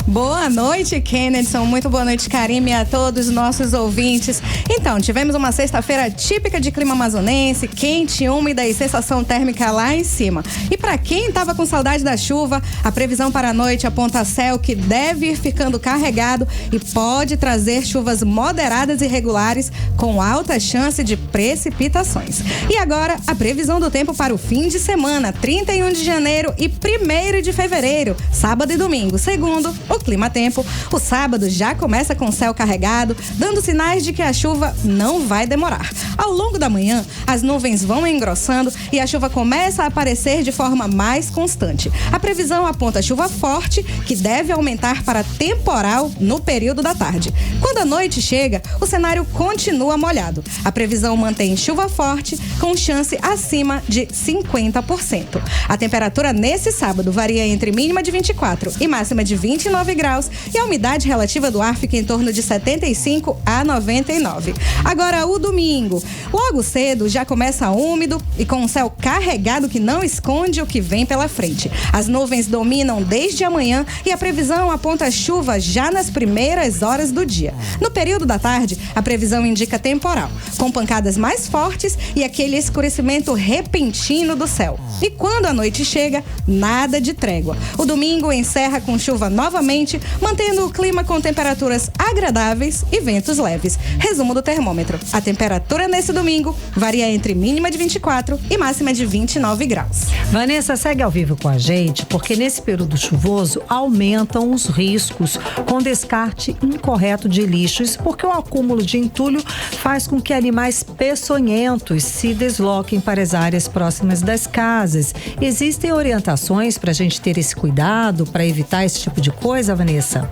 Boa noite, Kennedson. Muito boa noite, Karime, e a todos os nossos ouvintes. Então, tivemos uma sexta-feira típica de clima amazonense, quente, úmida e sensação térmica lá em cima. E para quem estava com saudade da chuva, a previsão para a noite aponta céu que deve ir ficando carregado e pode trazer chuvas moderadas e regulares com alta chance de precipitações. E agora, a previsão do tempo para o fim de semana, 31 de janeiro e 1º de fevereiro, sábado e domingo. Segundo o Clima Tempo, o sábado já começa com céu carregado, dando sinais de que a chuva não vai demorar. Ao longo da manhã, as nuvens vão engrossando e a chuva começa a aparecer de forma mais constante. A previsão aponta chuva forte, que deve aumentar para temporal no período da tarde. Quando a noite chega, o cenário continua molhado. A previsão mantém chuva forte, com chance acima de 50%. A temperatura nesse sábado varia entre mínima de 24 e máxima de 29 graus e a umidade relativa do ar fica em torno de 75 a 99. Agora, o domingo. Logo cedo já começa úmido e com um céu carregado que não esconde o que vem pela frente. As nuvens dominam desde amanhã e a previsão aponta chuva já nas primeiras horas do dia. No período da tarde, a previsão indica temporal, com pancadas mais fortes e aquele escurecimento repentino do céu. E quando a noite chega, nada de trégua. O domingo encerra com chuva novamente, mantendo o clima com temperaturas agradáveis e ventos leves. Resumo do termômetro. A temperatura nesse domingo varia entre mínima de 24 e máxima de 29 graus. Vanessa, segue ao vivo com a gente, porque nesse período chuvoso aumentam os riscos com descarte incorreto de lixos, porque o acúmulo de entulho faz com que animais peçonhentos se desloquem para as áreas próximas das casas. Existem orientações para a gente ter esse cuidado, para evitar esse tipo de coisa, Vanessa?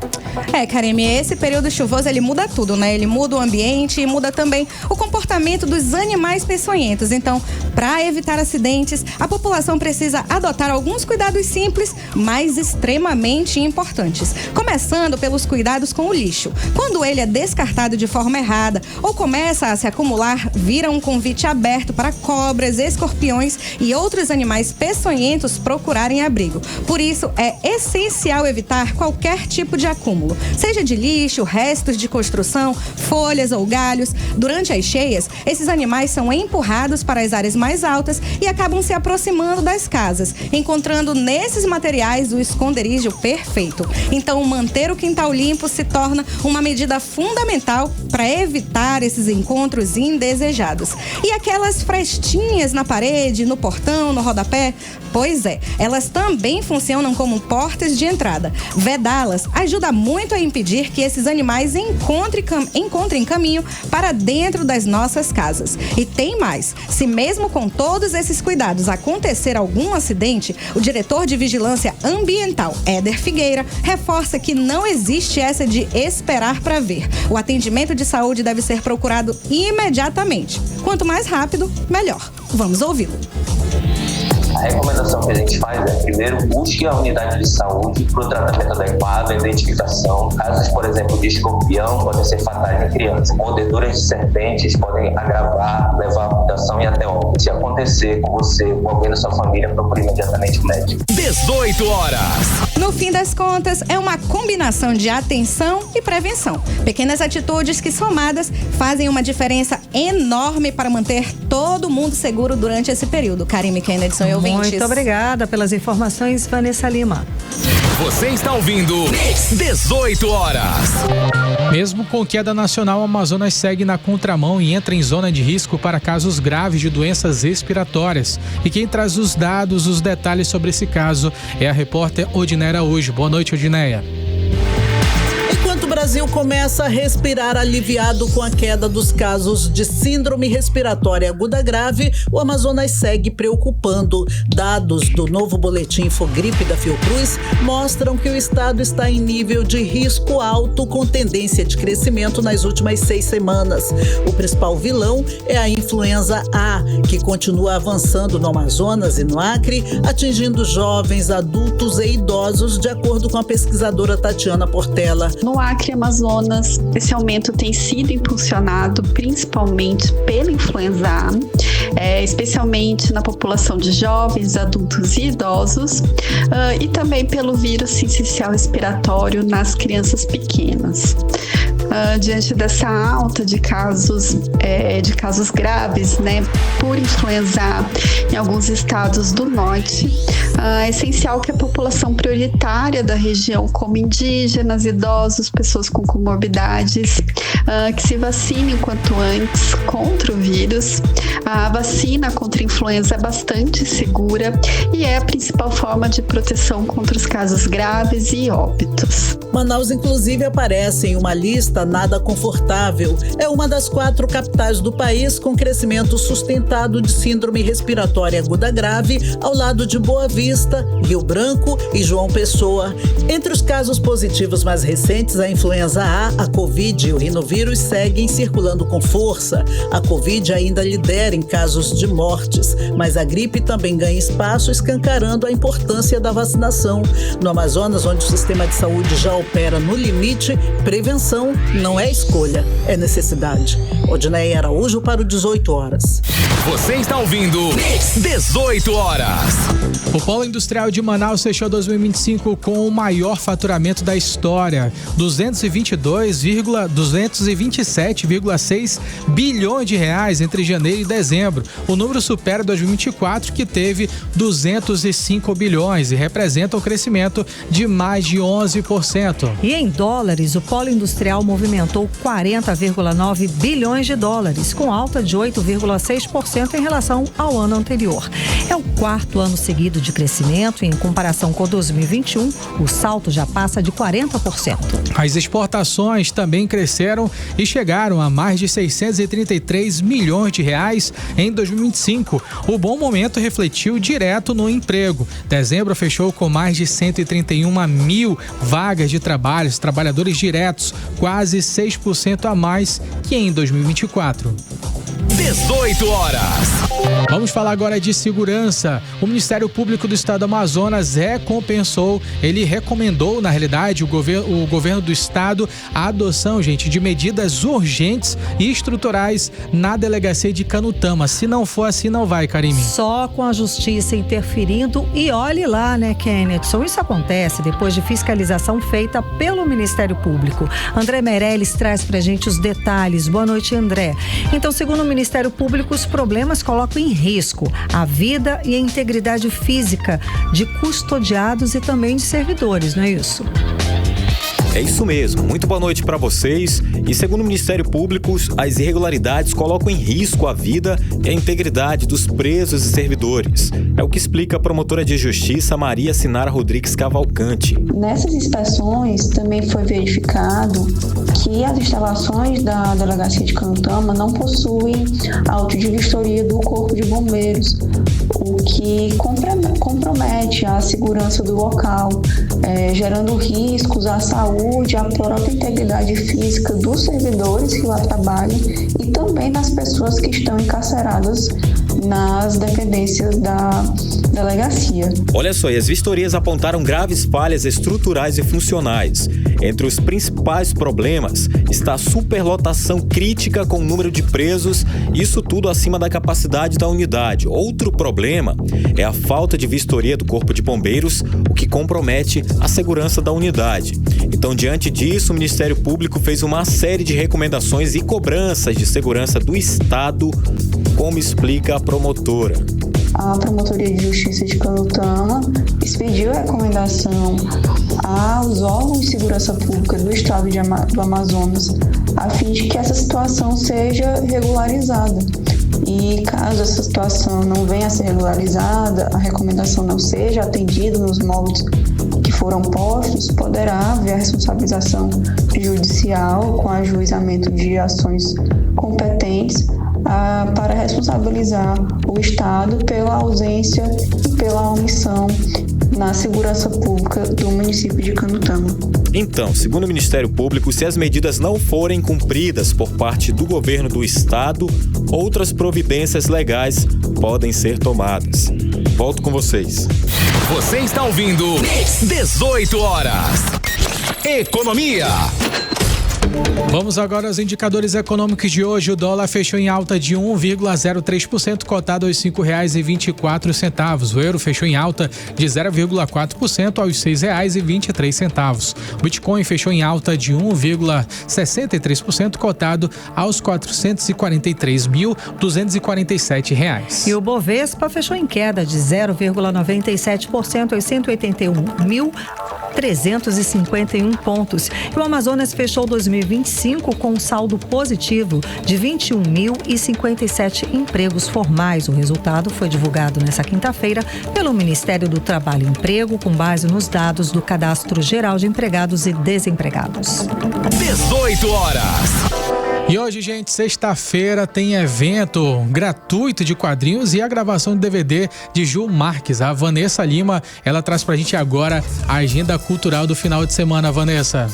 Karime, esse período chuvoso, ele muda tudo, né? Ele muda o ambiente e muda também o comportamento dos animais peçonhentos. Então, para evitar acidentes, a população precisa adotar alguns cuidados simples, mas extremamente importantes. Começando pelos cuidados com o lixo. Quando ele é descartado de forma errada ou começa a se acumular, vira um convite aberto para cobras, escorpiões e outros animais peçonhentos procurarem abrigo. Por isso, é essencial evitar qualquer tipo de acúmulo, seja de lixo, restos de construção, folhas ou galhos. Durante as cheias, esses animais são empurrados para as áreas mais altas e acabam se aproximando das casas, encontrando nesses materiais o esconderijo perfeito. Então, manter o quintal limpo se torna uma medida fundamental para evitar esses encontros indesejados. E aquelas frestinhas na parede, no portão, no rodapé? Pois é, elas também funcionam como portas de entrada. Vedá-las ajuda muito a impedir que esses animais encontrem caminho para dentro das nossas casas. E tem mais, se mesmo com todos esses cuidados acontecer algum acidente, o diretor de Vigilância Ambiental, Éder Figueira, reforça que não existe essa de esperar para ver. O atendimento de saúde deve ser procurado imediatamente. Quanto mais rápido, melhor. Vamos ouvi-lo. A recomendação que a gente faz é, primeiro, busque a unidade de saúde para o tratamento adequado, a identificação. Casos, por exemplo, de escorpião podem ser fatais em crianças. Mordeduras de serpentes podem agravar, levar à amputação e até óbito. Se acontecer com você ou alguém da sua família, procure imediatamente o médico. 18 horas. No fim das contas, é uma combinação de atenção e prevenção. Pequenas atitudes que, somadas, fazem uma diferença enorme para manter todo mundo seguro durante esse período. Karime, Kennedson e ouvintes. Muito obrigada pelas informações, Vanessa Lima. Você está ouvindo 18 horas. Mesmo com queda nacional, o Amazonas segue na contramão e entra em zona de risco para casos graves de doenças respiratórias. E quem traz os dados, os detalhes sobre esse caso é a repórter Odineia Araújo. Boa noite, Odineia. Enquanto o Brasil Brasil começa a respirar aliviado com a queda dos casos de síndrome respiratória aguda grave, o Amazonas segue preocupando. Dados do novo boletim Infogripe da Fiocruz mostram que o estado está em nível de risco alto com tendência de crescimento nas últimas 6 semanas. O principal vilão é a influenza A, que continua avançando no Amazonas e no Acre, atingindo jovens, adultos e idosos, de acordo com a pesquisadora Tatiana Portela. No Acre e Amazonas, esse aumento tem sido impulsionado principalmente pela influenza A, especialmente na população de jovens, adultos e idosos, e também pelo vírus sincicial respiratório nas crianças pequenas. Diante dessa alta de casos graves, por influenza A em alguns estados do norte, é essencial que a população prioritária da região, como indígenas, idosos, pessoas com comorbidades, que se vacinem quanto antes contra o vírus. A vacina contra a influenza é bastante segura e é a principal forma de proteção contra os casos graves e óbitos. Manaus, inclusive, aparece em uma lista nada confortável. É uma das 4 capitais do país com crescimento sustentado de síndrome respiratória aguda grave, ao lado de Boa Vista, Rio Branco e João Pessoa. Entre os casos positivos mais recentes, a influenza A, a Covid e o rinovírus seguem circulando com força. A Covid ainda lidera em casos de mortes, mas a gripe também ganha espaço, escancarando a importância da vacinação. No Amazonas, onde o sistema de saúde já opera no limite, prevenção não é escolha, é necessidade. Odinei Araújo para o 18 horas. Você está ouvindo 18 horas. O Polo Industrial de Manaus fechou 2025 com o maior faturamento da história, 227,6 bilhões de reais entre janeiro e dezembro. O número supera 2024, que teve 205 bilhões e representa um crescimento de mais de 11%. E em dólares, o Polo Industrial movimentou 40,9 bilhões de dólares, com alta de 8,6% em relação ao ano anterior. É o 4º ano seguido de crescimento e, em comparação com 2021, o salto já passa de 40%. As exportações também cresceram e chegaram a mais de 633 milhões de reais em 2025. O bom momento refletiu direto no emprego. Dezembro fechou com mais de 131 mil vagas de trabalhadores diretos, quase 6% a mais que em 2024. 18 horas. Vamos falar agora de segurança. O Ministério Público do Estado do Amazonas recomendou, na realidade, o governo do estado a adoção, de medidas urgentes e estruturais na delegacia de Canutama. Se não for assim, não vai, Karime. Só com a justiça interferindo e olhe lá, Kennedson? Isso acontece depois de fiscalização feita pelo Ministério Público. André Meirelles traz pra gente os detalhes. Boa noite, André. Então, segundo o Ministério Público, os problemas colocam em risco a vida e a integridade física de custodiados e também de servidores, não é isso? É isso mesmo. Muito boa noite para vocês. E segundo o Ministério Público, as irregularidades colocam em risco a vida e a integridade dos presos e servidores. É o que explica a promotora de justiça Maria Sinara Rodrigues Cavalcante. Nessas inspeções também foi verificado que as instalações da delegacia de Canutama não possuem auto de vistoria do Corpo de Bombeiros, o que compromete a segurança do local, gerando riscos à saúde, à própria integridade física dos servidores que lá trabalham e também das pessoas que estão encarceradas nas dependências da delegacia. Olha só, e as vistorias apontaram graves falhas estruturais e funcionais. Entre os principais problemas está a superlotação crítica com o número de presos, isso tudo acima da capacidade da unidade. Outro problema é a falta de vistoria do Corpo de Bombeiros, o que compromete a segurança da unidade. Então, diante disso, o Ministério Público fez uma série de recomendações e cobranças de segurança do Estado, como explica a promotora. A Promotoria de Justiça de Canutama expediu a recomendação aos órgãos de segurança pública do Estado do Amazonas a fim de que essa situação seja regularizada. E caso essa situação não venha a ser regularizada, a recomendação não seja atendida nos moldes que foram postos, poderá haver a responsabilização judicial com ajuizamento de ações competentes para responsabilizar o Estado pela ausência e pela omissão na segurança pública do município de Canutama. Então, segundo o Ministério Público, se as medidas não forem cumpridas por parte do governo do estado, outras providências legais podem ser tomadas. Volto com vocês. Você está ouvindo 18 horas. Economia. Vamos agora aos indicadores econômicos de hoje. O dólar fechou em alta de 1,03%, cotado aos R$ 5,24. O euro fechou em alta de 0,4% aos R$ 6,23. O Bitcoin fechou em alta de 1,63%, cotado aos R$ 443.247. E o Bovespa fechou em queda de 0,97% aos 181.351 pontos. E o Amazonas fechou 2025 com um saldo positivo de 21.057 empregos formais. O resultado foi divulgado nesta quinta-feira pelo Ministério do Trabalho e Emprego, com base nos dados do Cadastro Geral de Empregados e Desempregados. 18 horas. E hoje, gente, sexta-feira, tem evento gratuito de quadrinhos e a gravação do DVD de Ju Marques. A Vanessa Lima, ela traz pra gente agora a agenda cultural do final de semana. Vanessa.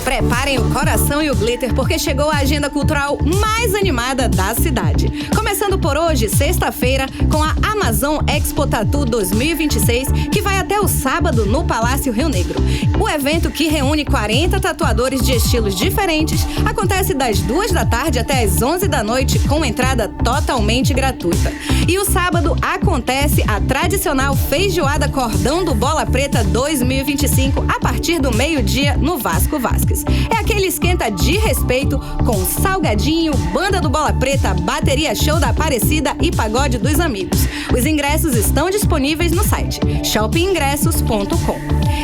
Preparem o coração e o glitter, porque chegou a agenda cultural mais animada da cidade. Começando por hoje, sexta-feira, com a Amazon Expo Tattoo 2026, que vai até o sábado no Palácio Rio Negro. O evento, que reúne 40 tatuadores de estilos diferentes, acontece das 2 da tarde até as 11 da noite, com entrada totalmente gratuita. E o sábado acontece a tradicional feijoada Cordão do Bola Preta 2025, a partir do meio-dia no Vasco Vasquez. É aquele esquenta de respeito com salgadinho, banda do Bola Preta, bateria show da Aparecida e pagode dos amigos. Os ingressos estão disponíveis no site shoppingingressos.com.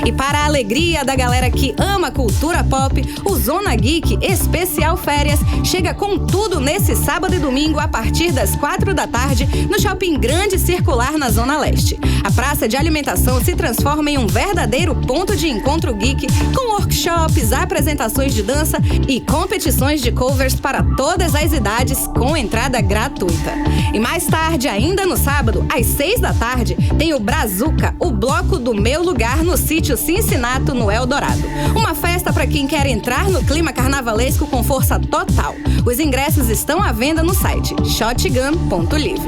E para a alegria da galera que ama cultura pop, o Zona Geek Especial Férias chega com tudo nesse sábado e domingo a partir das 4 da tarde no Shopping Grande Circular na Zona Leste. A praça de alimentação se transforma em um verdadeiro ponto de encontro geek, com workshops, apresentações de dança e competições de covers para todas as idades, com entrada gratuita. E mais tarde, ainda no sábado, às 6 da tarde, tem o Brazuca, o bloco do meu lugar no sítio Cincinato, no Eldorado. Uma festa para quem quer entrar no clima carnavalesco com força total. Os ingressos estão à venda no site shotgun.live.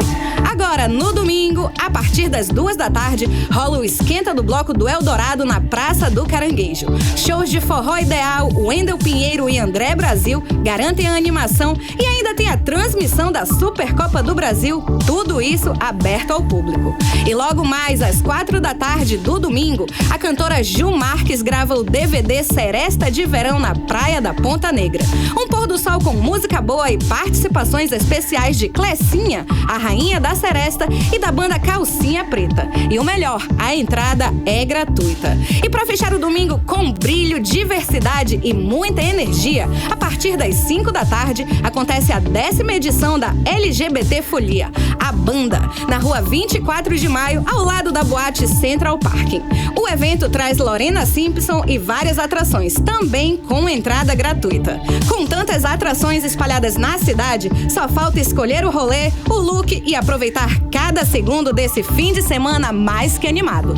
Agora, no domingo, a partir das 2 da tarde, rola o esquenta do bloco do Eldorado na Praça do Caranguejo. Shows de forró ideal, Wendel Pinheiro e André Brasil garantem a animação e ainda tem a transmissão da Supercopa do Brasil, tudo isso aberto ao público. E logo mais, às 4 da tarde do domingo, a cantora Ju Marques grava o DVD Seresta de Verão na Praia da Ponta Negra. Um pôr do sol com música boa e participações especiais de Clecinha, a rainha da Seresta, e da banda Calcinha Preta. E o melhor, a entrada é gratuita. E para fechar o domingo com brilho, diversidade e muita energia, a partir das 5 da tarde acontece a 10ª edição da LGBT Folia, a banda, na rua 24 de maio, ao lado da boate Central Parking. O evento traz Lorena Simpson e várias atrações, também com entrada gratuita. Com tantas atrações espalhadas na cidade, só falta escolher o rolê, o look e aproveitar cada segundo desse fim de semana mais que animado.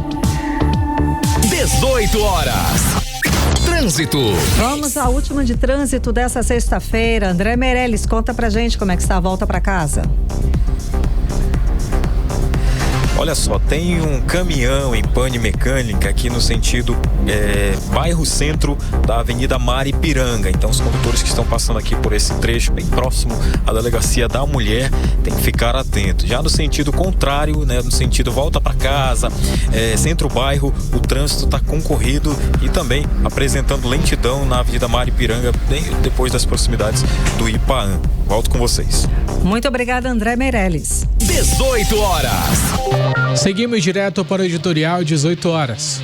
18 horas. Trânsito. Vamos à última de trânsito dessa sexta-feira. André Meirelles, conta pra gente como é que está a volta pra casa. Olha só, tem um caminhão em pane mecânica aqui no sentido bairro centro da Avenida Maripiranga. Então os condutores que estão passando aqui por esse trecho bem próximo à Delegacia da Mulher tem que ficar atento. Já no sentido contrário, né, no sentido volta para casa, centro-bairro, o trânsito está concorrido e também apresentando lentidão na Avenida Maripiranga, bem depois das proximidades do Ipaã. Volto com vocês. Muito obrigada, André Meirelles. 18 horas. Seguimos direto para o editorial 18 horas.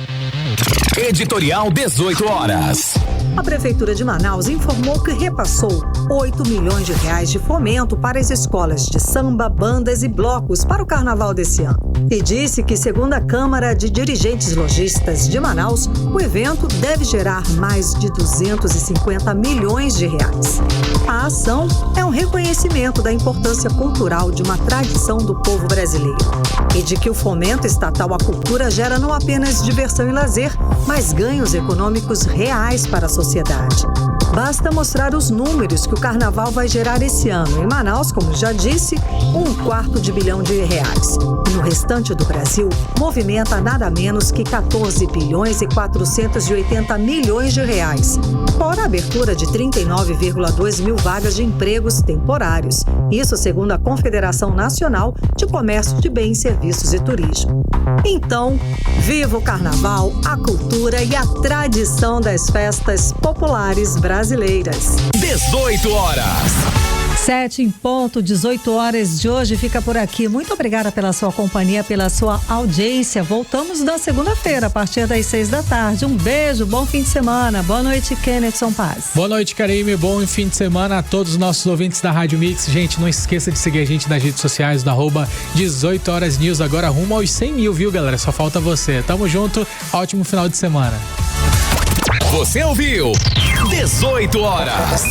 Editorial 18 horas. A Prefeitura de Manaus informou que repassou 8 milhões de reais de fomento para as escolas de samba, bandas e blocos para o carnaval desse ano. E disse que, segundo a Câmara de Dirigentes Lojistas de Manaus, o evento deve gerar mais de 250 milhões de reais. A ação é um reconhecimento da importância cultural de uma tradição do povo brasileiro e de que o fomento estatal à cultura gera não apenas diversão e lazer, mas ganhos econômicos reais para a sociedade. Basta mostrar os números que o carnaval vai gerar esse ano. Em Manaus, como já disse, 1/4 bilhão de reais. E no restante do Brasil, movimenta nada menos que 14 bilhões e 480 milhões de reais. Fora a abertura de 39,2 mil vagas de empregos temporários. Isso segundo a Confederação Nacional de Comércio de Bens, Serviços e Turismo. Então, viva o carnaval, a cultura e a tradição das festas populares brasileiras. 18 horas. 7 em ponto, 18 horas de hoje fica por aqui. Muito obrigada pela sua companhia, pela sua audiência. Voltamos na segunda-feira, a partir das 6 da tarde. Um beijo, bom fim de semana. Boa noite, Kennethson Paz. Boa noite, Karime. Bom fim de semana a todos os nossos ouvintes da Rádio Mix. Gente, não esqueça de seguir a gente nas redes sociais, no @18 horas News. Agora rumo aos 100 mil, viu, galera? Só falta você. Tamo junto, ótimo final de semana. Você ouviu 18 horas.